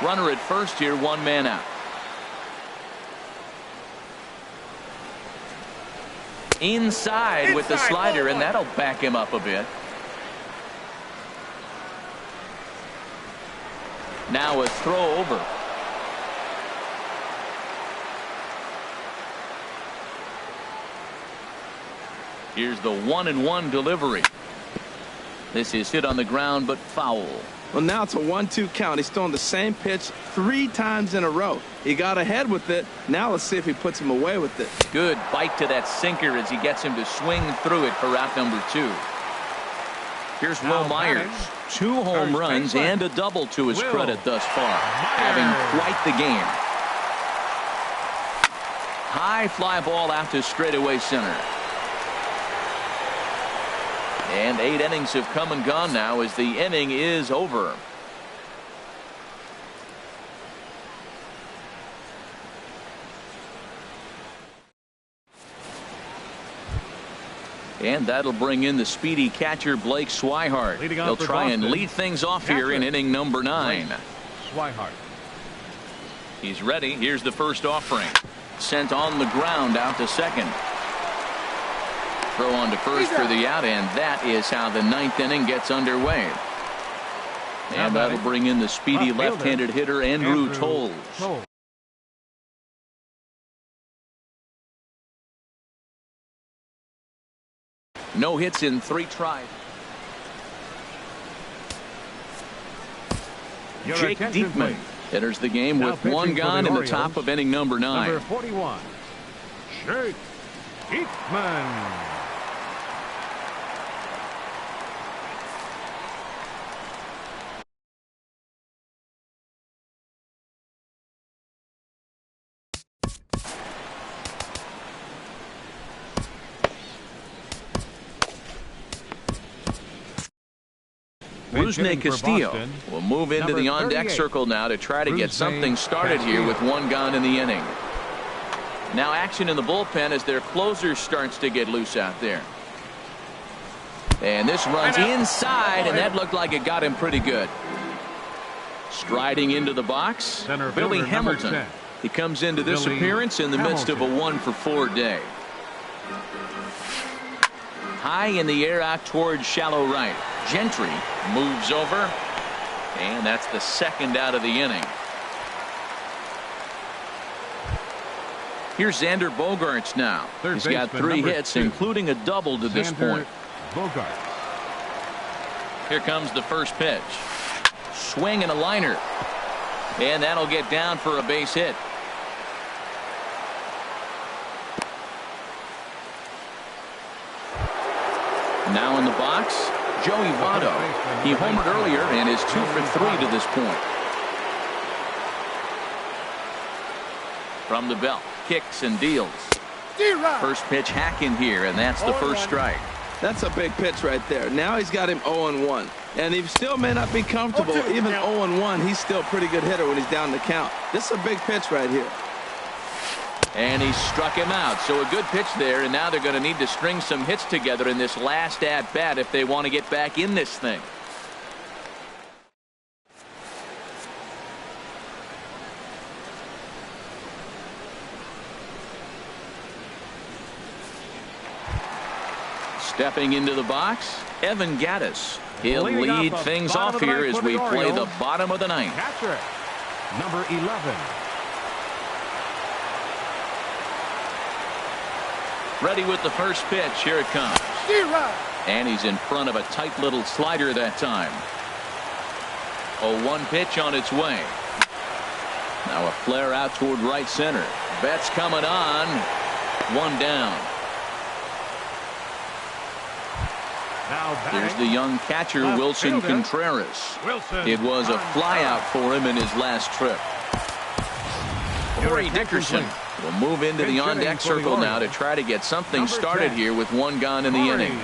Runner at first here, one man out. Inside with the slider, and that'll back him up a bit. Now a throw over. Here's the 1-1 delivery. This is hit on the ground, but foul. Well, now it's a 1-2 count. He's throwing the same pitch 3 times in a row. He got ahead with it. Now let's see if he puts him away with it. Good bite to that sinker as he gets him to swing through it for out number 2. Here's Will Myers. 2 home runs and a double to his credit thus far. Having quite the game. High fly ball out to straightaway center. And 8 innings have come and gone now as the inning is over. And that'll bring in the speedy catcher Blake Swihart. He'll try and lead things off here in inning number 9. Swihart. He's ready. Here's the first offering. Sent on the ground out to second. Throw on to first for the out, and that is how the 9th inning gets underway. And that'll bring in the speedy left-handed hitter Andrew Toles. No hits in 3 tries. Jake Diekman enters the game with 1 gone in the top of inning number 9. Number 41, Jake Diekman. Rusney Castillo will move into the on-deck circle now to try to get something started here with 1 gone in the inning. Now action in the bullpen as their closer starts to get loose out there. And this runs inside, and that looked like it got him pretty good. Striding into the box, Billy Hamilton. He comes into this appearance in the midst of a 1-for-4 day. High in the air out towards shallow right. Gentry moves over, and that's the 2nd out of the inning. Here's Xander Bogaerts now. He's got 3 hits, including a double to this point. Bogaerts. Here comes the first pitch. Swing and a liner, and that'll get down for a base hit. Now in the box, Joey Votto. He homered earlier and is 2 for 3 to this point. From the belt, kicks and deals. First pitch hacking here, and that's the first strike. That's a big pitch right there. Now he's got him 0-1. And he still may not be comfortable. Even 0-1, he's still a pretty good hitter when he's down the count. This is a big pitch right here. And he struck him out. So a good pitch there, and now they're going to need to string some hits together in this last at-bat if they want to get back in this thing. Stepping into the box, Evan Gattis. He'll lead things off here as we play the bottom of the 9th. Catcher, number 11. Ready with the first pitch. Here it comes. And he's in front of a tight little slider that time. A 1 pitch on its way. Now a flare out toward right center. Betts coming on. One down. Here's the young catcher, Wilson Contreras. It was a flyout for him in his last trip. Corey Dickerson will move into the on-deck circle now to try to get something started here with one gone in the inning.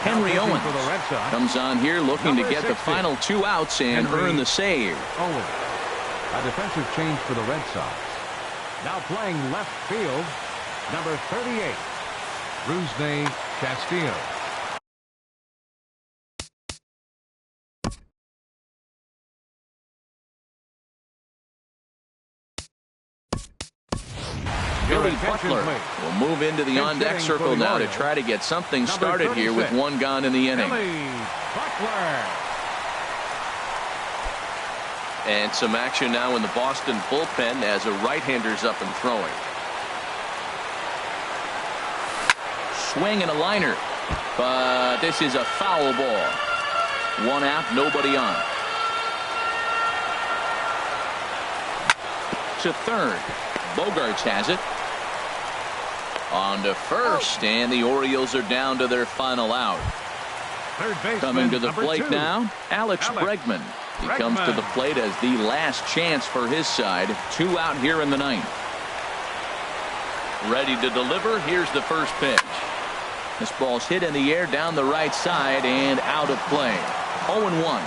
Henry Owens comes on here looking to get the final 2 outs and earn the save. A defensive change for the Red Sox. Now playing left field, number 38, Rusney Castillo. Billy Butler will move into the on-deck circle now to try to get something started here with one gone in the inning. And some action now in the Boston bullpen as a right-hander's up and throwing. Swing and a liner, but this is a foul ball. One out, nobody on. To third. Bogarts has it. On to first, and the Orioles are down to their final out. Coming to the plate now, Alex Bregman. He comes to the plate as the last chance for his side. 2 out here in the 9th. Ready to deliver. Here's the first pitch. This ball's hit in the air down the right side and out of play. 0-1.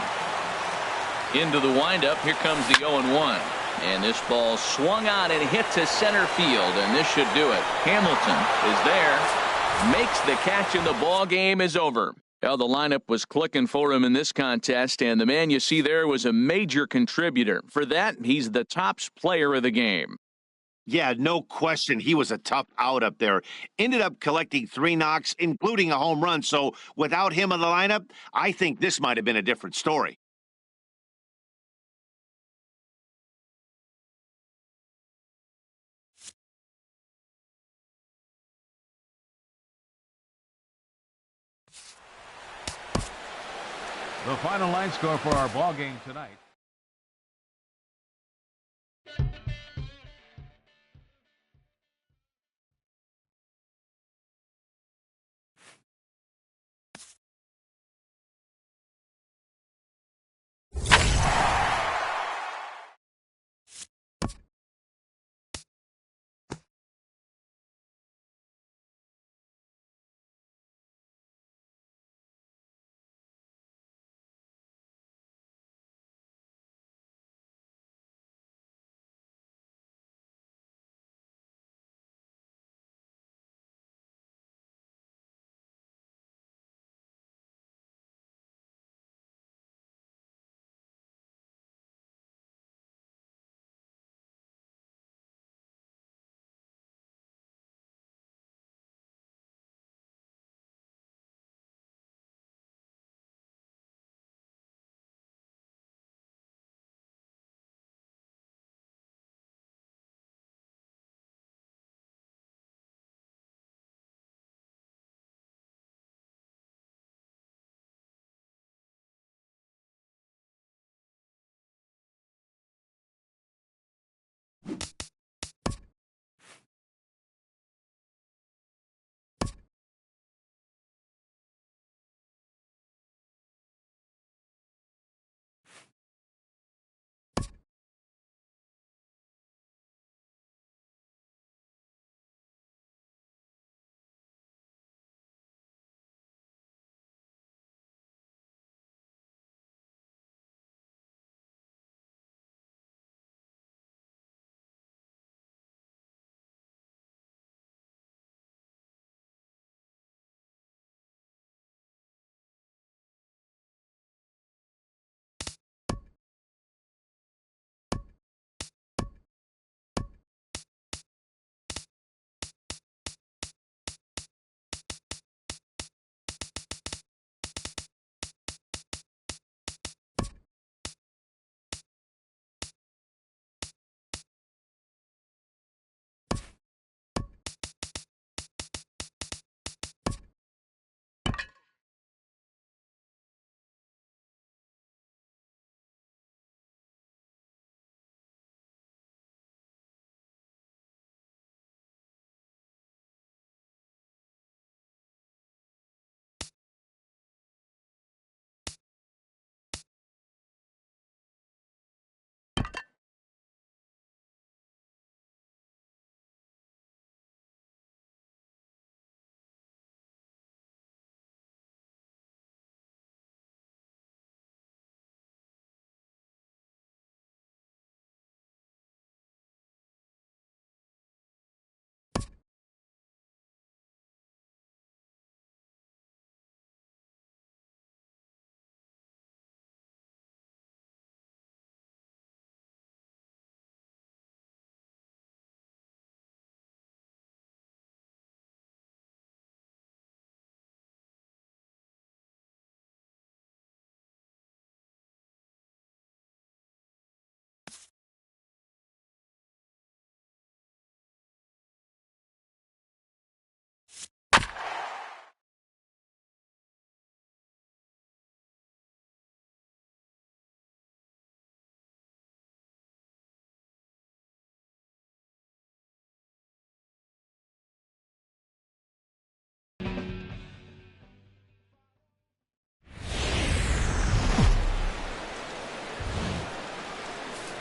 Into the windup. Here comes the 0-1. And this ball swung on and hit to center field, and this should do it. Hamilton is there, makes the catch, and the ball game is over. Well, the lineup was clicking for him in this contest, and the man you see there was a major contributor. For that, he's the top player of the game. Yeah, no question. He was a tough out up there. Ended up collecting 3 knocks, including a home run. So without him in the lineup, I think this might have been a different story. The final line score for our ball game tonight.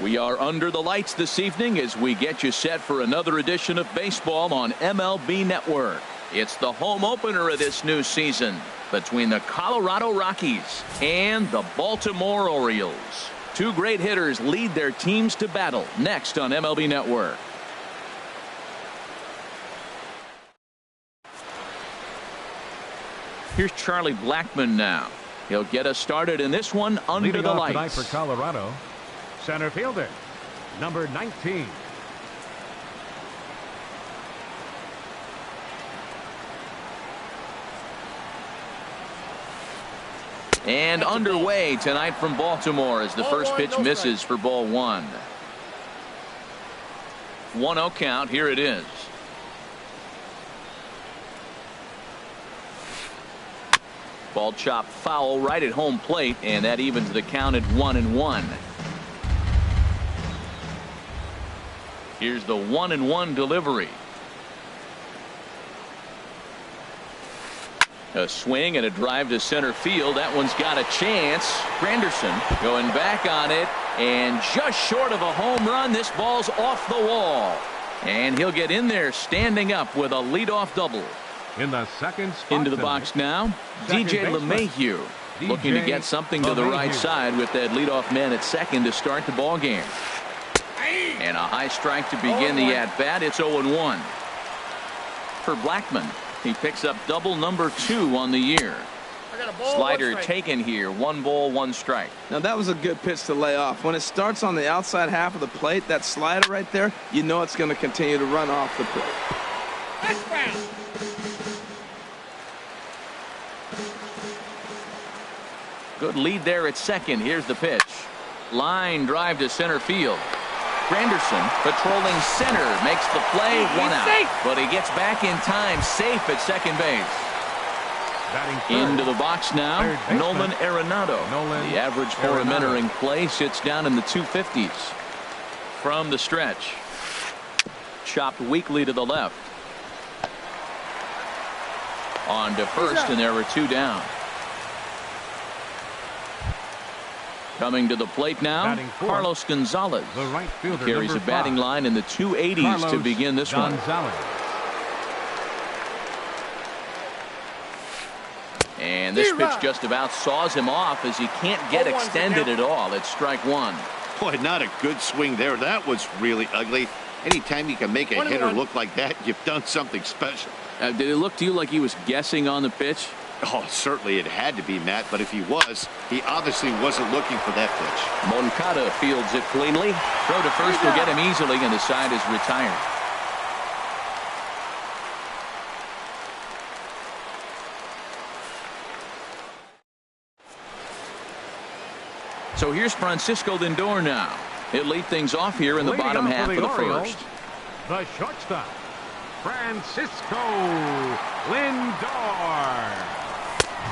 We are under the lights this evening as we get you set for another edition of baseball on MLB Network. It's the home opener of this new season between the Colorado Rockies and the Baltimore Orioles. Two great hitters lead their teams to battle next on MLB Network. Here's Charlie Blackmon now. He'll get us started in this one under Leading the off lights. tonight for Colorado, center fielder, number 19. And underway tonight from Baltimore as the first pitch misses for ball one. 1-0 count. Here it is. Ball chopped foul right at home plate, and that evens the count at 1-1. Here's the 1-1 delivery. A swing and a drive to center field. That one's got a chance. Granderson going back on it, and just short of a home run. This ball's off the wall, and he'll get in there standing up with a leadoff double. In the second spot Into the tonight, box now, second DJ baseman, LeMahieu looking to get something to the right LeMahieu. side with that leadoff man at second to start the ball game. And a high strike to begin the at-bat. It's 0-1 for Blackmon. He picks up double number 2 on the year. Slider taken here. 1 ball, 1 strike. Now that was a good pitch to lay off. When it starts on the outside half of the plate, that slider right there, you know it's going to continue to run off the plate. Good lead there at second. Here's the pitch. Line drive to center field. Granderson patrolling center, makes the play, 1 out. But he gets back in time, safe at second base. Batting third, Into the box now, third baseman, Nolan Arenado. Nolan The average for him Arenado. entering play sits down in the 250s. From the stretch. Chopped weakly to the left. On to first, and there were 2 down. Coming to the plate now, Batting fourth, Carlos Gonzalez. the right fielder, Carries a number batting 5. line in the 280s Carlos to begin this one. Gonzalez. And this pitch just about saws him off as he can't get extended at all. It's strike 1. Boy, not a good swing there. That was really ugly. Anytime you can make a hitter look like that, you've done something special. Did it look to you like he was guessing on the pitch? Oh, certainly it had to be, Matt, but if he was, he obviously wasn't looking for that pitch. Moncada fields it cleanly. Throw to first will get him easily, and the side is retired. So here's Francisco Lindor now. He'll lead things off here in the Leading bottom off half for of the Orioles, first. The shortstop, Francisco Lindor.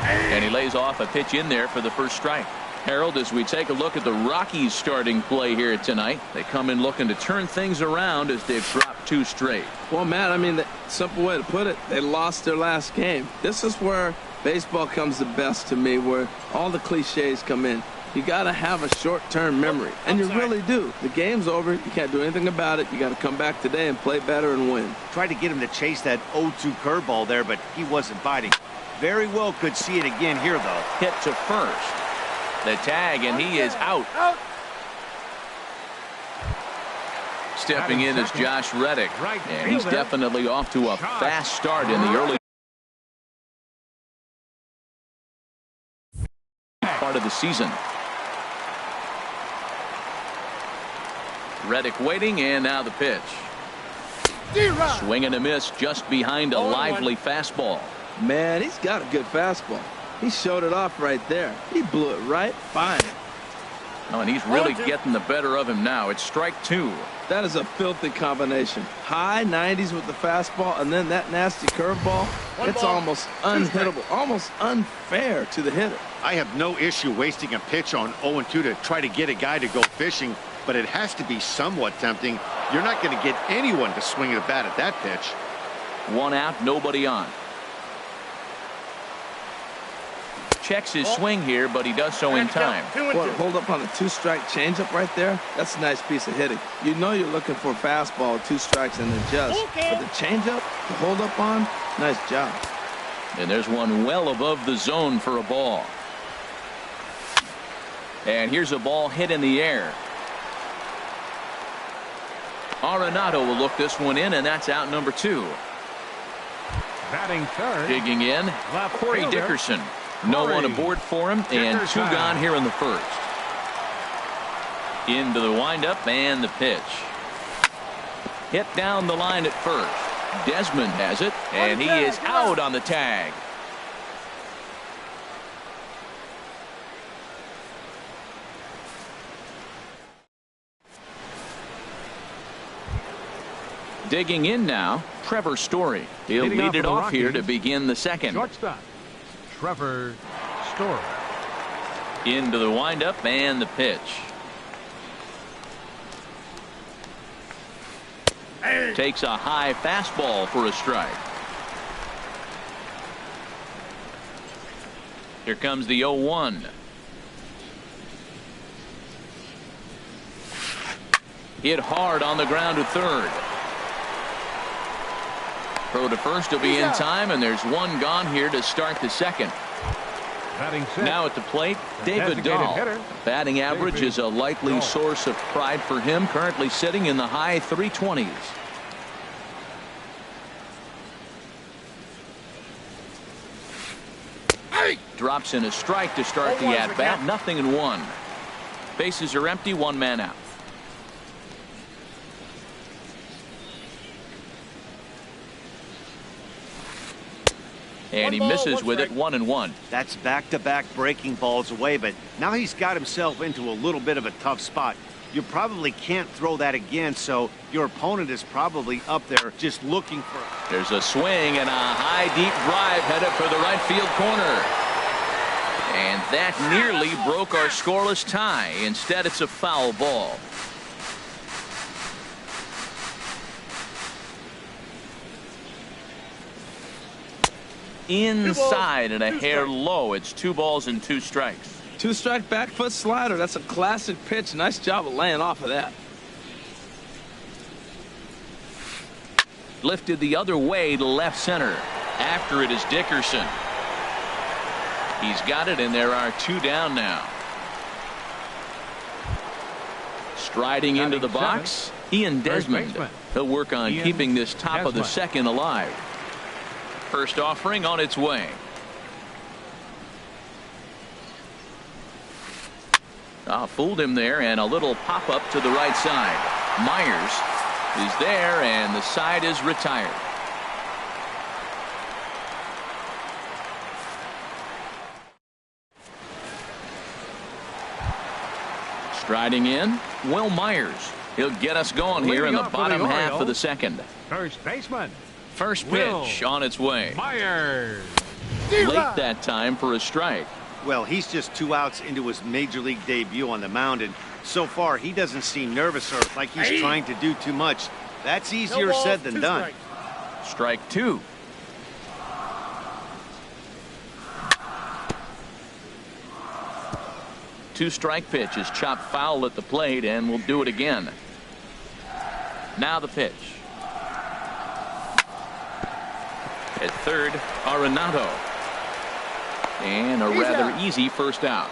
And he lays off a pitch in there for the first strike. Harold, as we take a look at the Rockies starting play here tonight, they come in looking to turn things around as they've dropped 2 straight. Well, Matt, I mean, the simple way to put it, they lost their last game. This is where baseball comes the best to me, where all the cliches come in. You got to have a short-term memory, and you really do. The game's over. You can't do anything about it. You got to come back today and play better and win. Tried to get him to chase that 0-2 curveball there, but he wasn't biting. Very well could see it again here, though. Hit to first. The tag, and he is out. Stepping in is Josh Reddick, and he's definitely off to a fast start in the early part of the season. Reddick waiting, and now the pitch. Swing and a miss just behind a lively fastball. Man, he's got a good fastball. He showed it off right there. He blew it right by him. Oh, and he's really getting the better of him now. It's strike 2. That is a filthy combination. High 90s with the fastball, and then that nasty curveball. It's almost unhittable, almost unfair to the hitter. I have no issue wasting a pitch on 0-2 to try to get a guy to go fishing, but it has to be somewhat tempting. You're not going to get anyone to swing a bat at that pitch. 1 out, nobody on. checks his swing here, but he does so in time. Boy, hold up on a 2-strike changeup right there. That's a nice piece of hitting. You know you're looking for a fastball, 2 strikes and adjust. But the changeup to hold up on, nice job. And there's one well above the zone for a ball. And here's a ball hit in the air. Arenado will look this one in, and that's out number 2. Batting third. Digging in, Corey Dickerson. No one aboard for him, and 2 gone here in the first. Into the windup and the pitch. Hit down the line at first. Desmond has it, and he is out on the tag. Digging in now, Trevor Story. He'll lead it off here to begin the second. Shortstop, Trevor Story. Into the windup and the pitch. Takes a high fastball for a strike. Here comes the 0-1. Hit hard on the ground to third. Throw to first will be in time, and there's 1 gone here to start the second. Now at the plate, David Dahl. Batting average is a likely source of pride for him, currently sitting in the high 320s. Drops in a strike to start the at-bat. 0-1. Bases are empty, 1 man out. And he misses with it, 1-1. That's back-to-back breaking balls away, but now he's got himself into a little bit of a tough spot. You probably can't throw that again, so your opponent is probably up there just looking for. There's a swing and a high deep drive headed for the right field corner. And that nearly broke our scoreless tie. Instead, it's a foul ball. Inside and a hair low. It's 2 balls and 2 strikes. 2-strike back foot slider. That's a classic pitch. Nice job of laying off of that. Lifted the other way to left center. After it is Dickerson. He's got it, and there are 2 down now. Striding into the box, Ian Desmond. He'll work on keeping this top of the second alive. First offering on its way. Fooled him there, and a little pop up to the right side. Myers is there, and the side is retired. Striding in, Will Myers. He'll get us going here in the bottom half of the second. First baseman. First pitch on its way. Myers. Late that time for a strike. Well, he's just 2 outs into his major league debut on the mound, and so far he doesn't seem nervous or like he's trying to do too much. That's easier said than done. Strike 2. Two-strike pitch is chopped foul at the plate, and we'll do it again. Now the pitch. At third, Arenado. And a rather easy first out.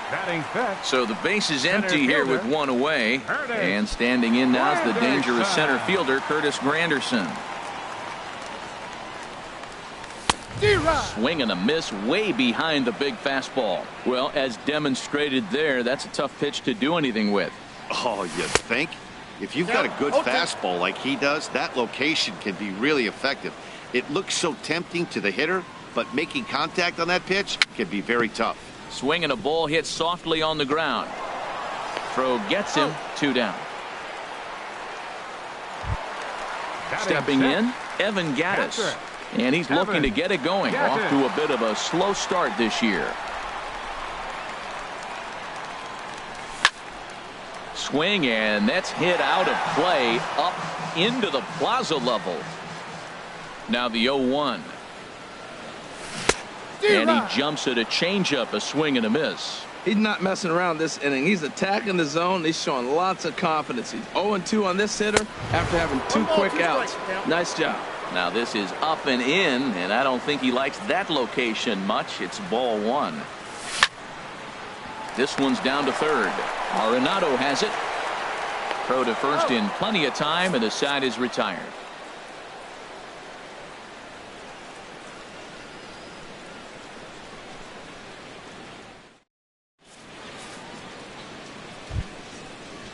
Batting fifth. So the base is empty here with 1 away. And standing in now is the dangerous center fielder, Curtis Granderson. Swing and a miss way behind the big fastball. Well, as demonstrated there, that's a tough pitch to do anything with. Oh, you think? If you've got a good fastball like he does, that location can be really effective. It looks so tempting to the hitter, but making contact on that pitch can be very tough. Swing and a ball hit softly on the ground. Throw gets him, 2 down. Stepping in, Evan Gattis. And he's looking to get it going. Off to a bit of a slow start this year. Swing, and that's hit out of play up into the plaza level. Now the 0-1. And he jumps at a changeup, a swing and a miss. He's not messing around this inning. He's attacking the zone. He's showing lots of confidence. He's 0-2 on this hitter after having 2 quick outs. Nice job. Now this is up and in, and I don't think he likes that location much. It's ball 1. This one's down to third. Arenado has it. Throw to first in plenty of time, and the side is retired.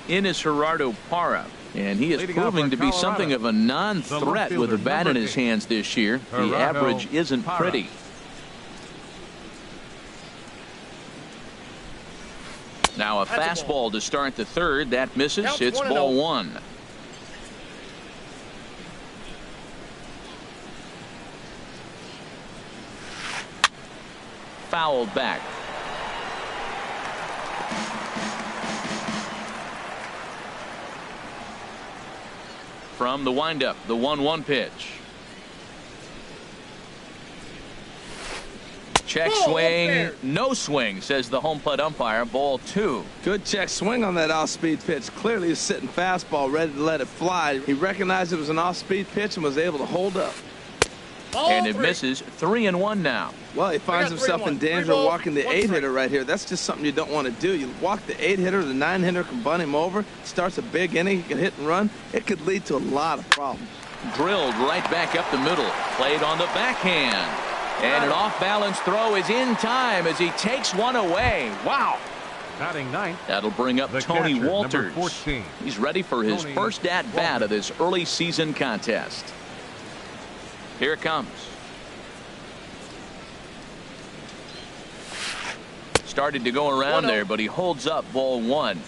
In is Gerardo Parra, and he is proving to be something of a non-threat with a bat in his hands this year. The average isn't pretty. Now a fastball to start the third. That misses. It's ball 1. Fouled back. From the windup, the 1-1 pitch. Check swing, no swing, says the home plate umpire. Ball 2. Good check swing on that off-speed pitch. Clearly he's sitting fastball, ready to let it fly. He recognized it was an off-speed pitch and was able to hold up. And it misses. 3-1 now. Well, he finds himself in danger of walking the 8-hitter right here. That's just something you don't want to do. You walk the 8-hitter, the 9-hitter can bunt him over. Starts a big inning. He can hit and run. It could lead to a lot of problems. Drilled right back up the middle. Played on the backhand. And an off-balance throw is in time as he takes one away. Wow. Batting ninth. That'll bring up Tony catcher, Walters. number 14. He's ready for his first at-bat of this early season contest. Here it comes. Started to go around there, but he holds up. Ball 1.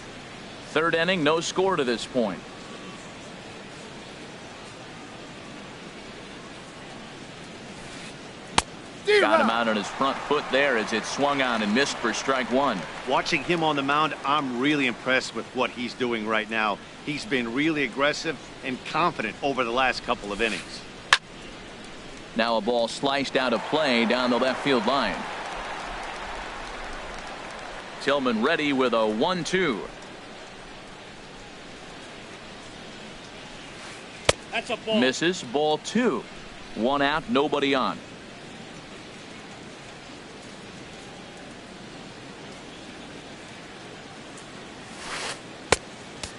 Third inning, no score to this point. Got him out on his front foot there as it swung on and missed for strike 1. Watching him on the mound, I'm really impressed with what he's doing right now. He's been really aggressive and confident over the last couple of innings. Now a ball sliced out of play down the left field line. Tillman ready with a 1-2. That's a ball. Misses. Ball 2. 1 out, nobody on.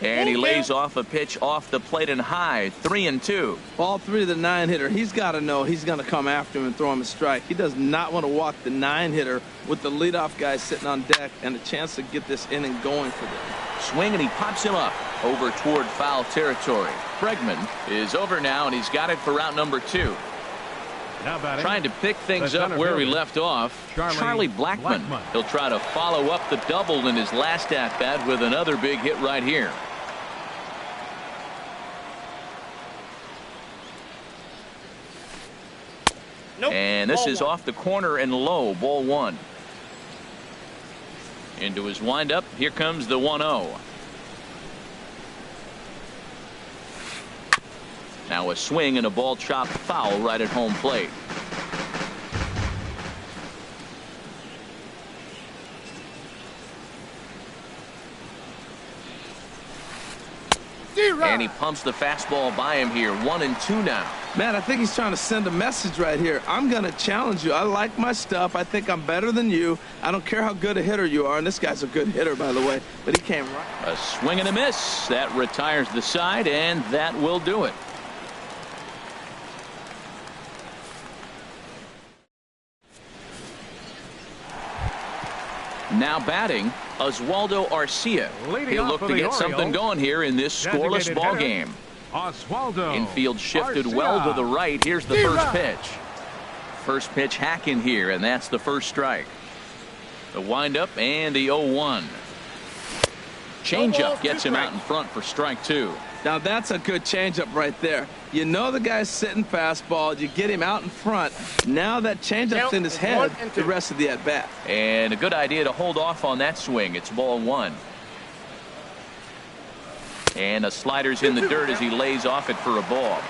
And he lays off a pitch off the plate and high. 3-2. Ball 3 to the 9-hitter. He's got to know he's going to come after him and throw him a strike. He does not want to walk the 9-hitter with the leadoff guy sitting on deck and a chance to get this inning going for them. Swing, and he pops him up over toward foul territory. Bregman is over now, and he's got it for route number 2. Now trying to pick things up where we left off. Charlie Blackmon. He'll try to follow up the double in his last at-bat with another big hit right here. Nope. And this Ball is 1. off the corner and low. Ball 1. Into his windup. Here comes the 1-0. Now a swing and a ball chopped foul right at home plate. And he pumps the fastball by him here. 1-2 now. Man, I think he's trying to send a message right here. I'm going to challenge you. I like my stuff. I think I'm better than you. I don't care how good a hitter you are. And this guy's a good hitter, by the way. But he came right. A swing and a miss. That retires the side, and that will do it. Now batting, Oswaldo Arcia. He'll look to get something going here in this scoreless ball game. Oswaldo. Infield shifted Arcia. well to the right. Here's the first pitch. First pitch hack in here, and that's the first strike. The windup and the 0-1. Changeup gets him out in front for strike 2. Now that's a good changeup right there. You know the guy's sitting fastball. You get him out in front. Now that changeup's in his head the rest of the at-bat. And a good idea to hold off on that swing. It's ball 1. And a slider's in the dirt as he lays off it for a ball.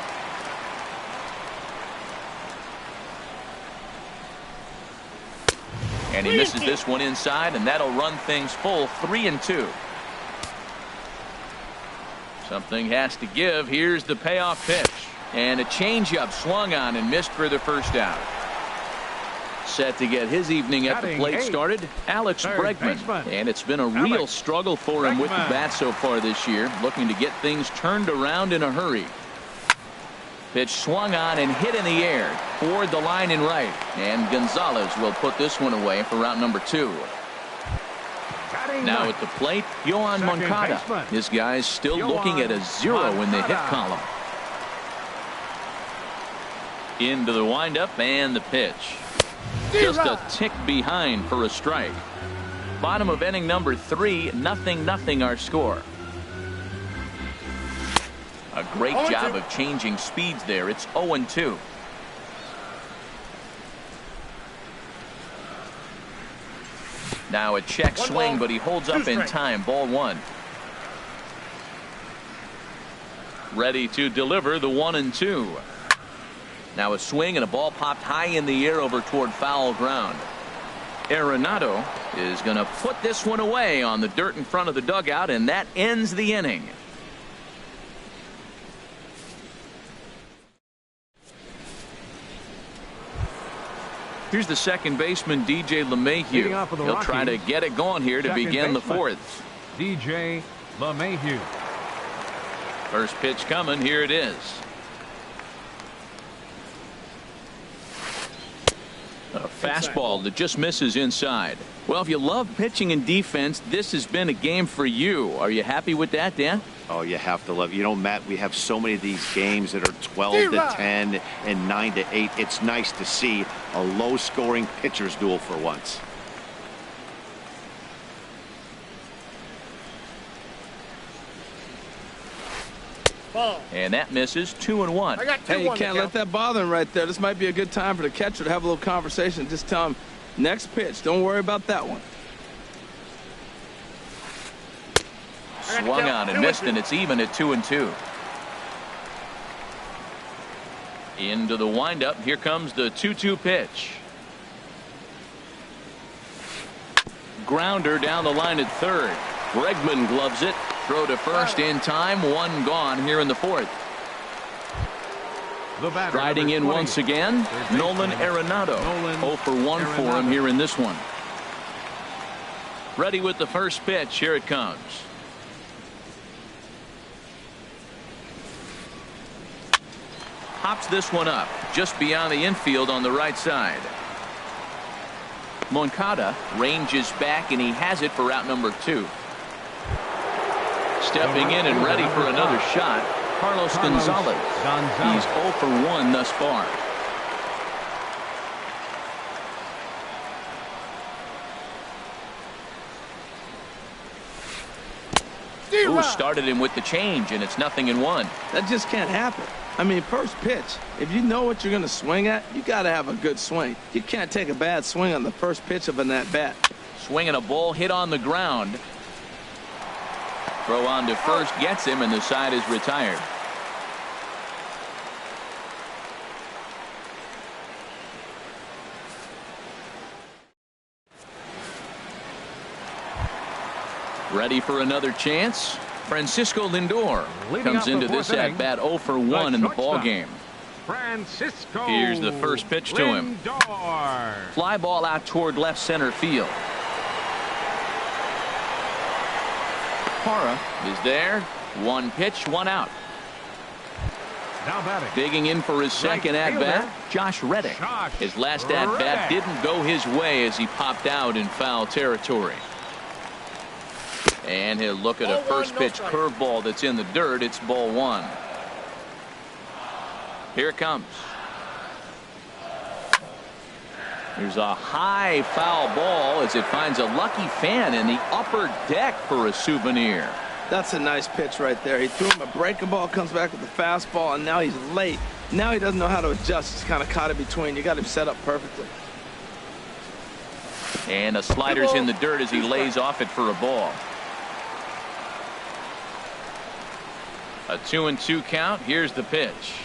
And he misses this one inside, and that'll run things full 3-2. Something has to give. Here's the payoff pitch. And a changeup swung on and missed for the first out. Set to get his evening at the plate started, Alex Bregman. And it's been a real struggle for him with the bat so far this year, looking to get things turned around in a hurry. Pitch swung on and hit in the air toward the line and right. And Gonzalez will put this one away for route number 2. Now at the plate, Yohan Moncada. This guy's still looking at a 0 in the hit column. Into the windup and the pitch. Just a tick behind for a strike. Bottom of inning number 3, 0-0 our score. A great job of changing speeds there. It's 0-2. Now a check swing, but he holds up in time. Ball 1. Ready to deliver the 1-2. Now a swing and a ball popped high in the air over toward foul ground. Arenado is going to put this one away on the dirt in front of the dugout, and that ends the inning. Here's the second baseman, DJ LeMahieu. He'll try to get it going here to begin the 4th. DJ LeMahieu. First pitch coming. Here it is. A fastball that just misses inside. Well, if you love pitching and defense, this has been a game for you. Are you happy with that, Dan? Oh, you have to love. You know, Matt, we have so many of these games that are 12-10 and 9-8. It's nice to see a low-scoring pitcher's duel for once. And that misses. 2-1. Hey, you can't let that bother him right there. This might be a good time for the catcher to have a little conversation. Just tell him, next pitch. Don't worry about that one. Swung on and missed, and it's even at 2-2. Into the windup. Here comes the 2-2 pitch. Grounder down the line at third. Bregman gloves it. Throw to first in time. 1 gone here in the 4th. Riding in once again, Nolan Arenado. 0 for 1 for him here in this one. Ready with the first pitch. Here it comes. Hops this one up just beyond the infield on the right side. Moncada ranges back, and he has it for route number 2. Stepping in and ready for another shot, Carlos Gonzalez. He's 0 for 1 thus far. Ooh, started him with the change, and it's 0-1. That just can't happen. I mean, first pitch, if you know what you're going to swing at, you got to have a good swing. You can't take a bad swing on the first pitch of an at-bat. Swinging a ball hit on the ground. Throw on to first gets him, and the side is retired. Ready for another chance. Francisco Lindor comes into this at bat 0 for 1 in the ball game. Francisco. Here's the first pitch to him. Fly ball out toward left center field. Parra is there. 1 pitch, 1 out. Now batting. Digging in for his second at bat, Josh Reddick. His last at bat didn't go his way as he popped out in foul territory. And he'll look at a first pitch curveball that's in the dirt. It's ball 1. Here it comes. There's a high foul ball as it finds a lucky fan in the upper deck for a souvenir. That's a nice pitch right there. He threw him a breaking ball, comes back with the fastball, and now he's late. Now he doesn't know how to adjust. He's kind of caught in between. You got him set up perfectly. And a slider's in the dirt as he lays off it for a ball. A 2-2 count. Here's the pitch.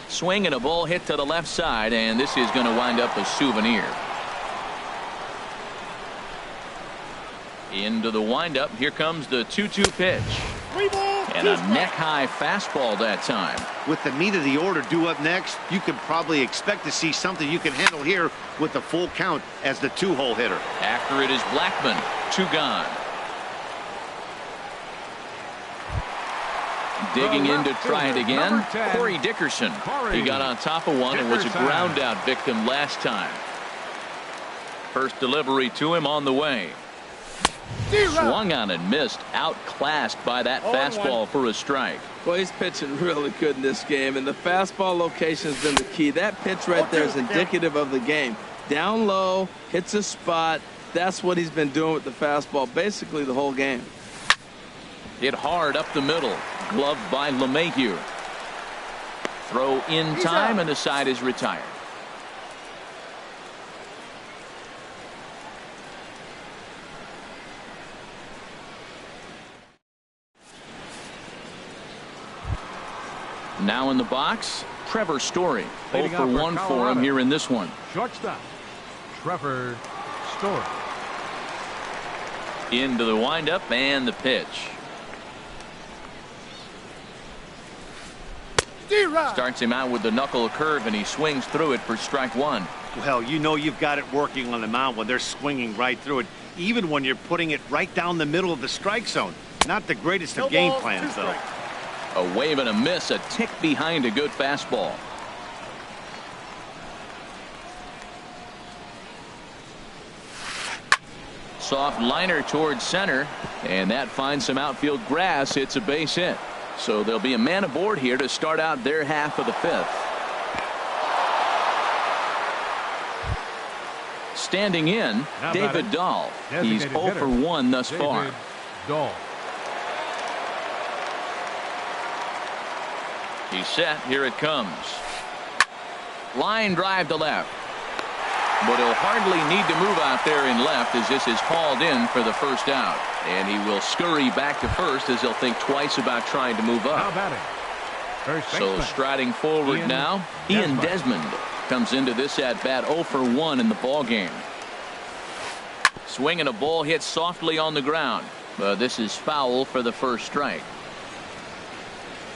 Swing and a ball hit to the left side, and this is going to wind up a souvenir. Into the windup. Here comes the 2-2 pitch. And a neck-high fastball that time. With the meat of the order due up next, you can probably expect to see something you can handle here with the full count as the 2-hole hitter. After it is Blackman. 2 gone. Digging in to try it again. Corey Dickerson. He got on top of one and was a ground out victim last time. First delivery to him on the way. Swung on and missed. Outclassed by that fastball for a strike. Well, he's pitching really good in this game, and the fastball location has been the key. That pitch right there is indicative of the game. Down low, hits a spot. That's what he's been doing with the fastball basically the whole game. Hit hard up the middle. Gloved by LeMahieu. Throw in time, and the side is retired. Now in the box, Trevor Story. 0 for 1 for him here in this one. Shortstop, Trevor Story. Into the windup and the pitch. Starts him out with the knuckle curve, and he swings through it for strike 1. Well, you know you've got it working on the mound when they're swinging right through it, even when you're putting it right down the middle of the strike zone. Not the greatest of game plans, though. A wave and a miss, a tick behind a good fastball. Soft liner towards center, and that finds some outfield grass. It's a base hit. So there'll be a man aboard here to start out their half of the 5th. Standing in, David Dahl. He's 0 for 1 thus far. Dahl. He's set. Here it comes. Line drive to left. But he'll hardly need to move out there in left as this is hauled in for the first out. And he will scurry back to first as he'll think twice about trying to move up. So striding forward now, Ian Desmond comes into this at bat 0 for 1 in the ball game. Swinging a ball hit softly on the ground. But this is foul for the first strike.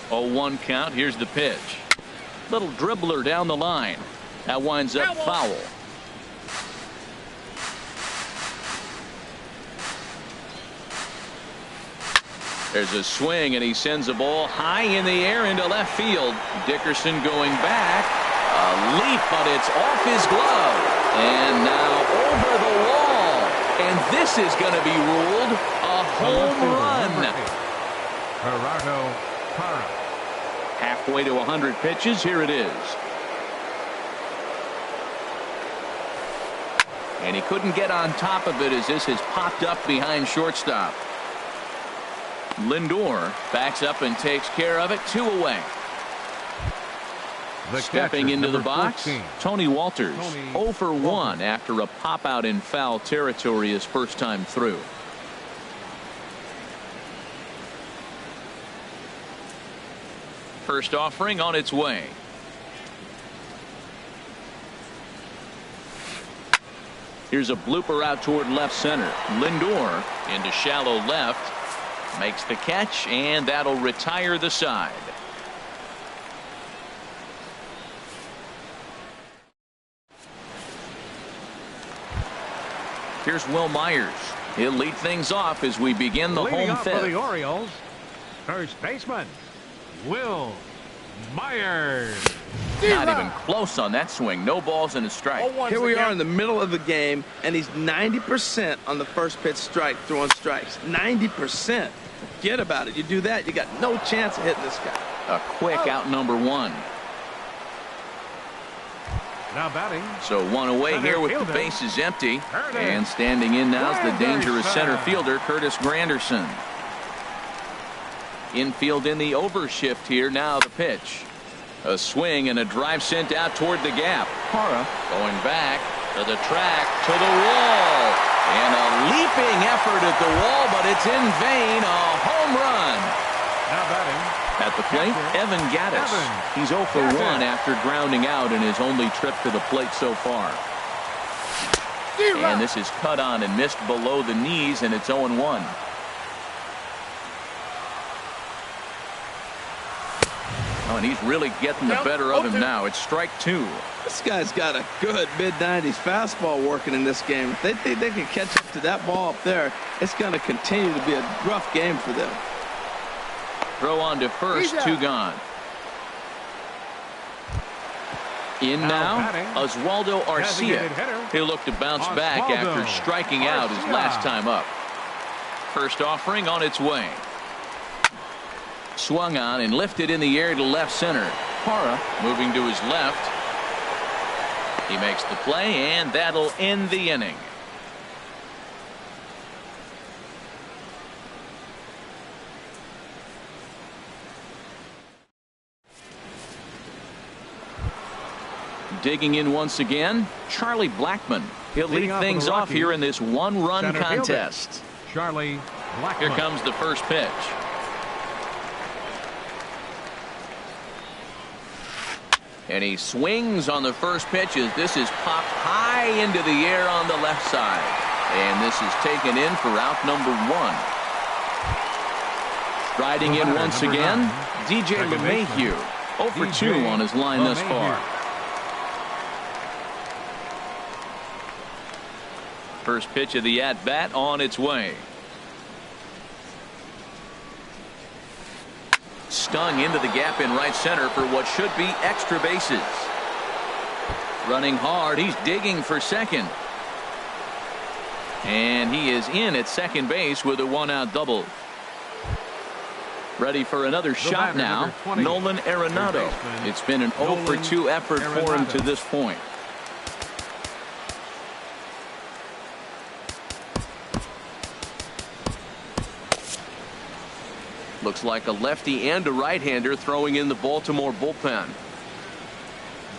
0-1 count. Here's the pitch. Little dribbler down the line. That winds up foul. There's a swing, and he sends a ball high in the air into left field. Dickerson going back. A leap, but it's off his glove. And now over the wall. And this is going to be ruled a home run. Gerardo Parra. Halfway to 100 pitches. Here it is. And he couldn't get on top of it as this has popped up behind shortstop. Lindor backs up and takes care of it. 2 away. Stepping into the box, 14. Tony Walters. 0 for 1 after a pop out in foul territory his first time through. First offering on its way. Here's a blooper out toward left center. Lindor into shallow left. Makes the catch, and that'll retire the side. Here's Will Myers. He'll lead things off as we begin the home 5th. For the Orioles, first baseman, Will Myers. Not even close on that swing. No balls and a strike. Here we are in the middle of the game, and he's 90% on the first pitch strike, throwing strikes. 90%. Forget about it. You do that, you got no chance of hitting this guy. A quick out number 1. Now batting. So 1 away here with the bases empty. And standing in now is the dangerous center fielder, Curtis Granderson. Infield in the overshift here. Now the pitch. A swing and a drive sent out toward the gap. Parra going back to the track, to the wall. And a leaping effort at the wall, but it's in vain. A home run. Now batting. At the plate, Evan Gattis. He's 0 for 1 after grounding out in his only trip to the plate so far. And this is cut on and missed below the knees, and it's 0-1. Oh, and he's really getting the better of him now. It's strike 2. This guy's got a good mid-90s fastball working in this game. If they think they can catch up to that ball up there, it's going to continue to be a rough game for them. Throw on to first, 2 gone. In now, Oswaldo Arcia. He'll look to bounce back after striking out his last time up. First offering on its way. Swung on and lifted in the air to left center. Parra moving to his left. He makes the play, and that'll end the inning. Digging in once again, Charlie Blackmon. He'll lead things off here in this one-run contest. Charlie Blackmon. Here comes the first pitch. And he swings on the first pitch as this is popped high into the air on the left side. And this is taken in for out number 1. Striding in once again, DJ LeMahieu. 0 for 2 on his line thus far. First pitch of the at-bat on its way. Stung into the gap in right center for what should be extra bases. Running hard, he's digging for second. And he is in at second base with a 1-out double. Ready for another shot now, Nolan Arenado. It's been an 0 for 2 effort for him to this point. Looks like a lefty and a right-hander throwing in the Baltimore bullpen.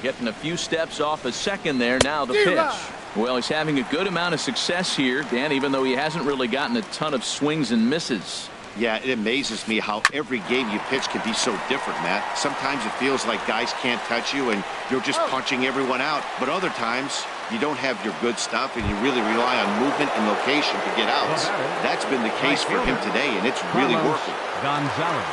Getting a few steps off a second there. Now the pitch. Well, he's having a good amount of success here, Dan, even though he hasn't really gotten a ton of swings and misses. Yeah, it amazes me how every game you pitch can be so different, Matt. Sometimes it feels like guys can't touch you and you're just punching everyone out. But other times you don't have your good stuff and you really rely on movement and location to get outs. That's been the case for him today, and it's really working. Gonzalez.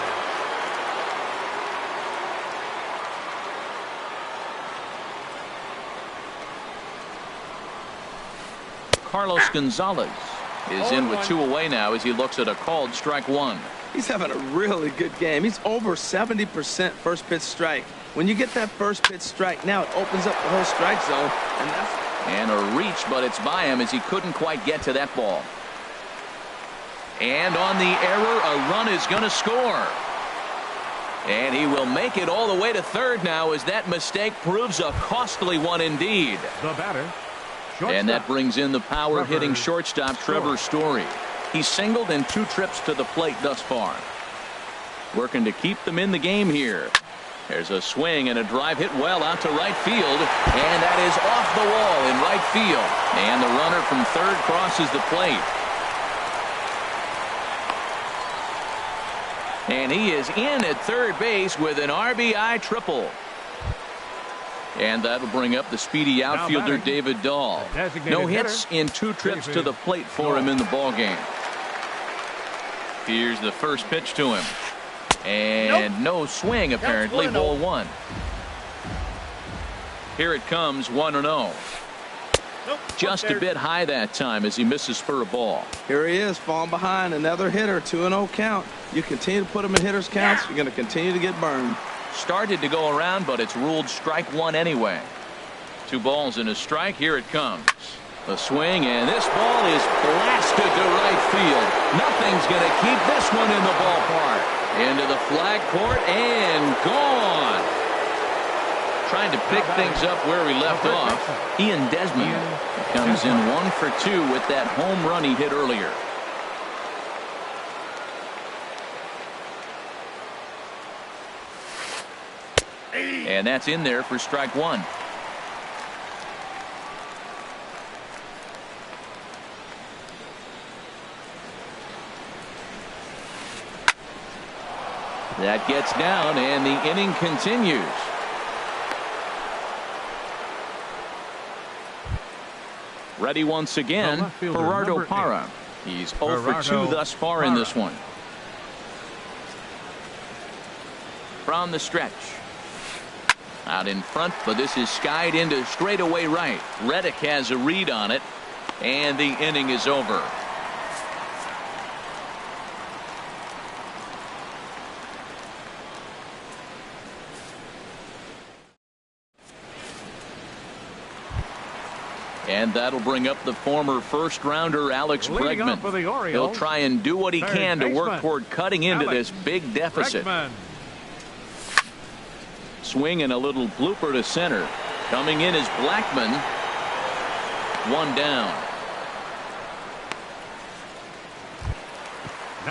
Carlos Gonzalez is in with 2 away now as he looks at a called strike 1. He's having a really good game. He's over 70% first pitch strike. When you get that first pitch strike, now it opens up the whole strike zone, and a reach, but it's by him as he couldn't quite get to that ball. And on the error, a run is going to score. And he will make it all the way to third now as that mistake proves a costly one indeed. The batter. And that brings in the power-hitting shortstop, Trevor Story. He's singled in 2 trips to the plate thus far. Working to keep them in the game here. There's a swing and a drive hit well out to right field. And that is off the wall in right field. And the runner from third crosses the plate. And he is in at third base with an RBI triple. And that'll bring up the speedy outfielder David Dahl. No hits in 2 trips to the plate for him in the ballgame. Here's the first pitch to him. And no swing apparently, ball 1. Here it comes, 1-0. Just a bit high that time as he misses for a ball. Here he is, falling behind, another hitter, 2-0 count. You continue to put him in hitters' counts, you're going to continue to get burned. Started to go around, but it's ruled strike 1 anyway. 2 balls and a strike. Here it comes. A swing, and this ball is blasted to right field. Nothing's going to keep this one in the ballpark. Into the flag court and gone. Trying to pick things up where we left off. Ian Desmond comes in 1 for 2 with that home run he hit earlier. And that's in there for strike 1. That gets down and the inning continues. Ready once again, Gerardo Parra. He's 0 for 2 thus far in this one. From the stretch. Out in front, but this is skied into straightaway right. Reddick has a read on it, and the inning is over. And that'll bring up the former first-rounder Alex Bregman. He'll try and do what he can to work toward cutting into this big deficit. Swing and a little blooper to center. Coming in is Blackman. One down.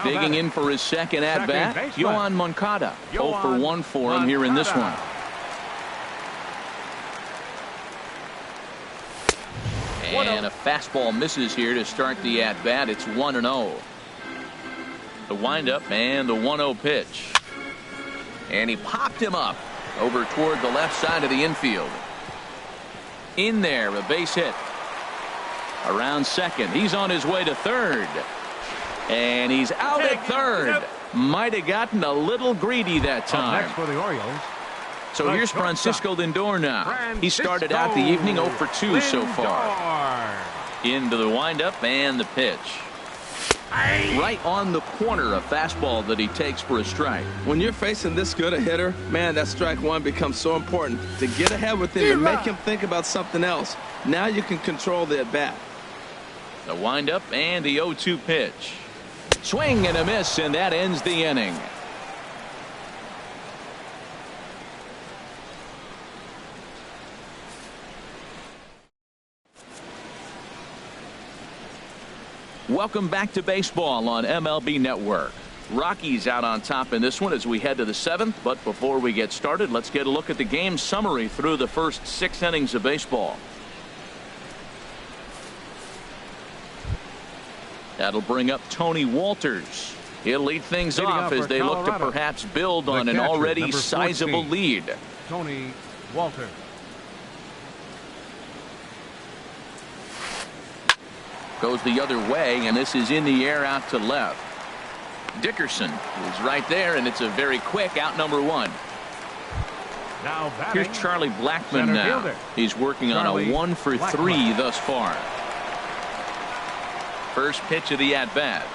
Digging in for his second at-bat, Yohan Moncada. 0 for 1 for him here in this one. And a fastball misses here to start the at-bat. It's 1-0. The windup and the 1-0 pitch. And he popped him up over toward the left side of the infield. In there, a base hit. Around second. He's on his way to third. And he's out at third. Might have gotten a little greedy that time. Next for the Orioles. So here's Francisco Lindor now. He started out the evening 0 for 2 so far. Into the windup and the pitch. Right on the corner, a fastball that he takes for a strike. When you're facing this good a hitter, man, that strike one becomes so important to get ahead with him and make him think about something else. Now you can control the at-bat. The windup and the 0-2 pitch. Swing and a miss, and that ends the inning. Welcome back to baseball on MLB Network. Rockies out on top in this one as we head to the 7th. But before we get started, let's get a look at the game summary through the first 6 innings of baseball. That'll bring up Tony Walters. He'll lead things off as they look to perhaps build on an already sizable lead. Tony Walters. Goes the other way, and this is in the air out to left. Dickerson is right there, and it's a very quick out number 1. Now batting, here's Charlie Blackman now. Fielder. He's working on a 1 for 3 thus far. First pitch of the at-bat.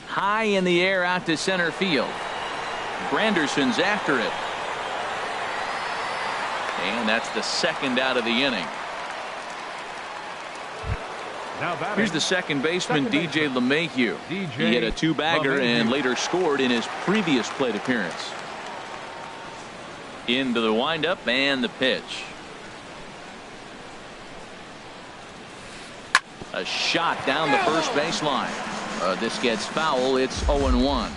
High in the air out to center field. Granderson's after it. And that's the second out of the inning. Here's the second baseman, DJ LeMahieu. He hit a 2-bagger and later scored in his previous plate appearance. Into the windup and the pitch. A shot down the first baseline. This gets foul. It's 0-1.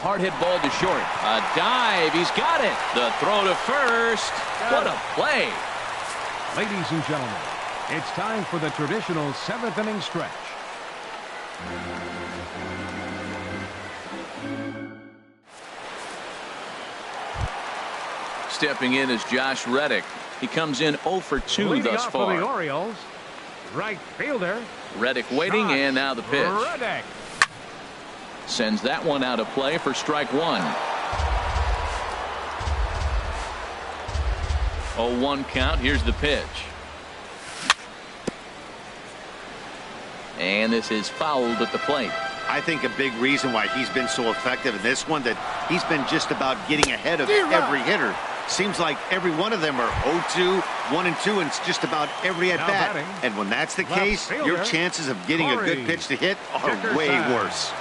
Hard hit ball to short. A dive. He's got it. The throw to first. What a play. Ladies and gentlemen, it's time for the traditional 7th inning stretch. Stepping in is Josh Reddick. He comes in 0 for 2 thus far. For the Orioles, right fielder. Reddick waiting, and now the pitch. Reddick. Sends that one out of play for strike 1. 0-1 count. Here's the pitch. And this is fouled at the plate. I think a big reason why he's been so effective in this one, that he's been just about getting ahead of every hitter. Seems like every one of them are 0-2, 1-2, and it's just about every at-bat. And when that's the case, your chances of getting a good pitch to hit are way worse.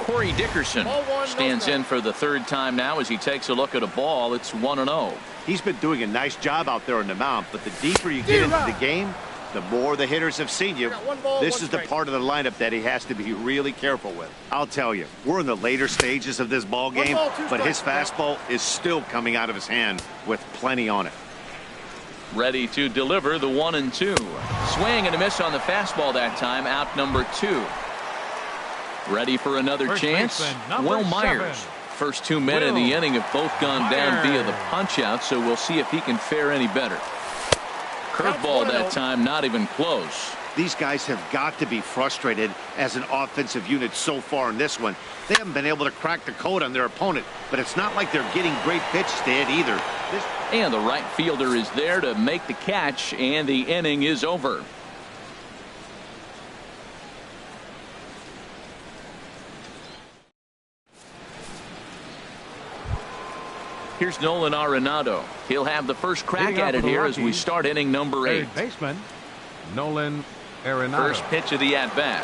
Corey Dickerson stands in for the 3rd time now as he takes a look at a ball. It's 1-0. He's been doing a nice job out there on the mound, but the deeper you get into the game, the more the hitters have seen you. This is the part of the lineup that he has to be really careful with. I'll tell you, we're in the later stages of this ball game, but his fastball is still coming out of his hand with plenty on it. Ready to deliver the 1-2. Swing and a miss on the fastball that time. Out number 2. Ready for another First chance? baseman, number Will Myers. 7. First 2 men in the Will inning have both gone down via the Myers. punch-out, so we'll see if he can fare any better. Curveball that time, not even close. These guys have got to be frustrated as an offensive unit so far in this one. They haven't been able to crack the code on their opponent, but it's not like they're getting great pitches to hit either. And the right fielder is there to make the catch, and the inning is over. Here's Nolan Arenado. He'll have the first crack at it here as we start inning number 8. Third baseman, Nolan Arenado. First pitch of the at-bat.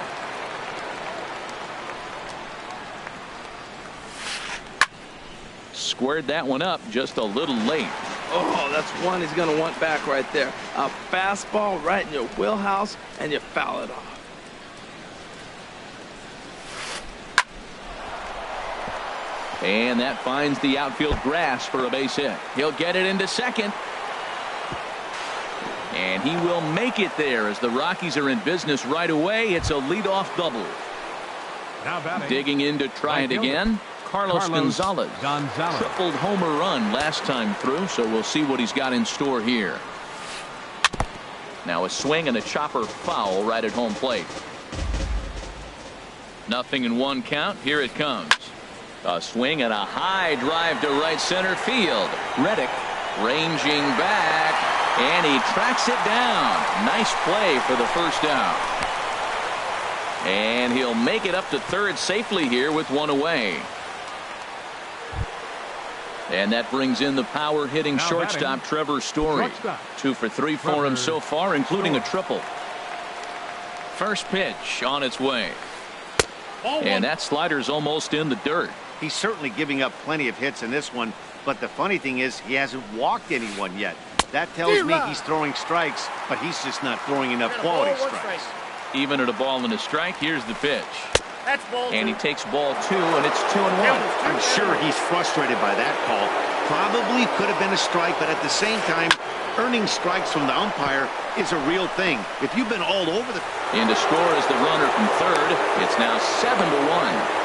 Squared that one up just a little late. Oh, that's one he's going to want back right there. A fastball right in your wheelhouse, and you foul it off. And that finds the outfield grass for a base hit. He'll get it into second. And he will make it there as the Rockies are in business right away. It's a leadoff double. Now batting. Digging in to try it again. Carlos Gonzalez. Tripled homer run last time through, so we'll see what he's got in store here. Now a swing and a chopper foul right at home plate. 0-1 count. Here it comes. A swing and a high drive to right center field. Reddick ranging back, and he tracks it down. Nice play for the first out. And he'll make it up to third safely here with one away. And that brings in the power hitting shortstop Trevor Story. 2 for 3 for him so far, including a triple. First pitch on its way. And that slider's almost in the dirt. He's certainly giving up plenty of hits in this one, but the funny thing is he hasn't walked anyone yet. That tells me he's throwing strikes, but he's just not throwing enough quality strikes. Even at a ball and a strike, here's the pitch. That's ball And he 2. takes ball 2, and it's 2-1. I'm sure he's frustrated by that call. Probably could have been a strike, but at the same time, earning strikes from the umpire is a real thing. If you've been all over the... In to score is the runner from third. It's now 7-1.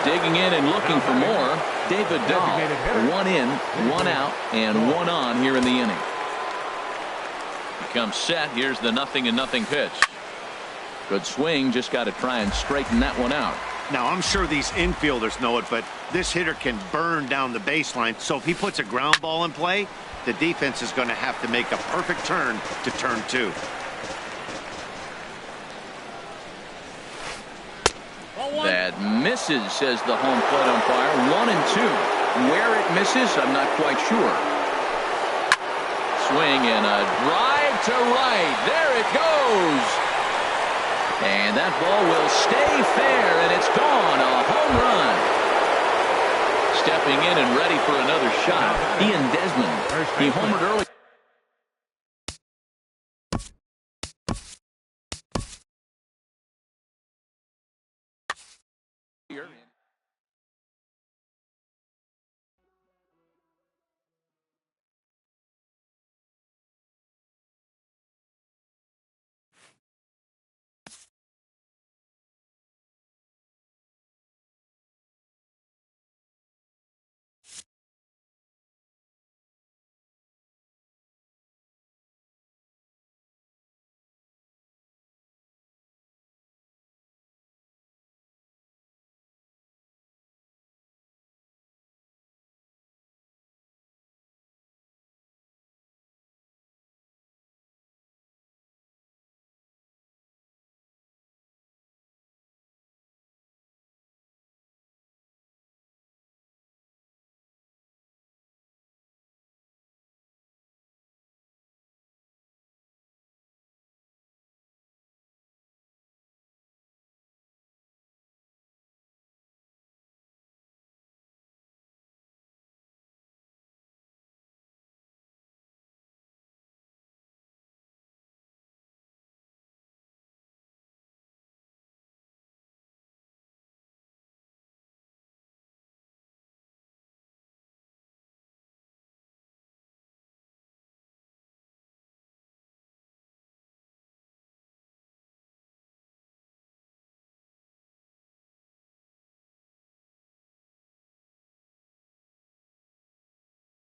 Digging in and looking for more. David Dahl. 1 in, 1 out, and 1 on here in the inning. He comes set. Here's the 0-0 pitch. Good swing. Just got to try and straighten that one out. Now, I'm sure these infielders know it, but this hitter can burn down the baseline. So if he puts a ground ball in play, the defense is going to have to make a perfect turn to turn 2. That misses, says the home plate umpire. 1-2. Where it misses, I'm not quite sure. Swing and a drive to right. There it goes. And that ball will stay fair, and it's gone. A home run. Stepping in and ready for another shot. Ian Desmond. He homered early. Here.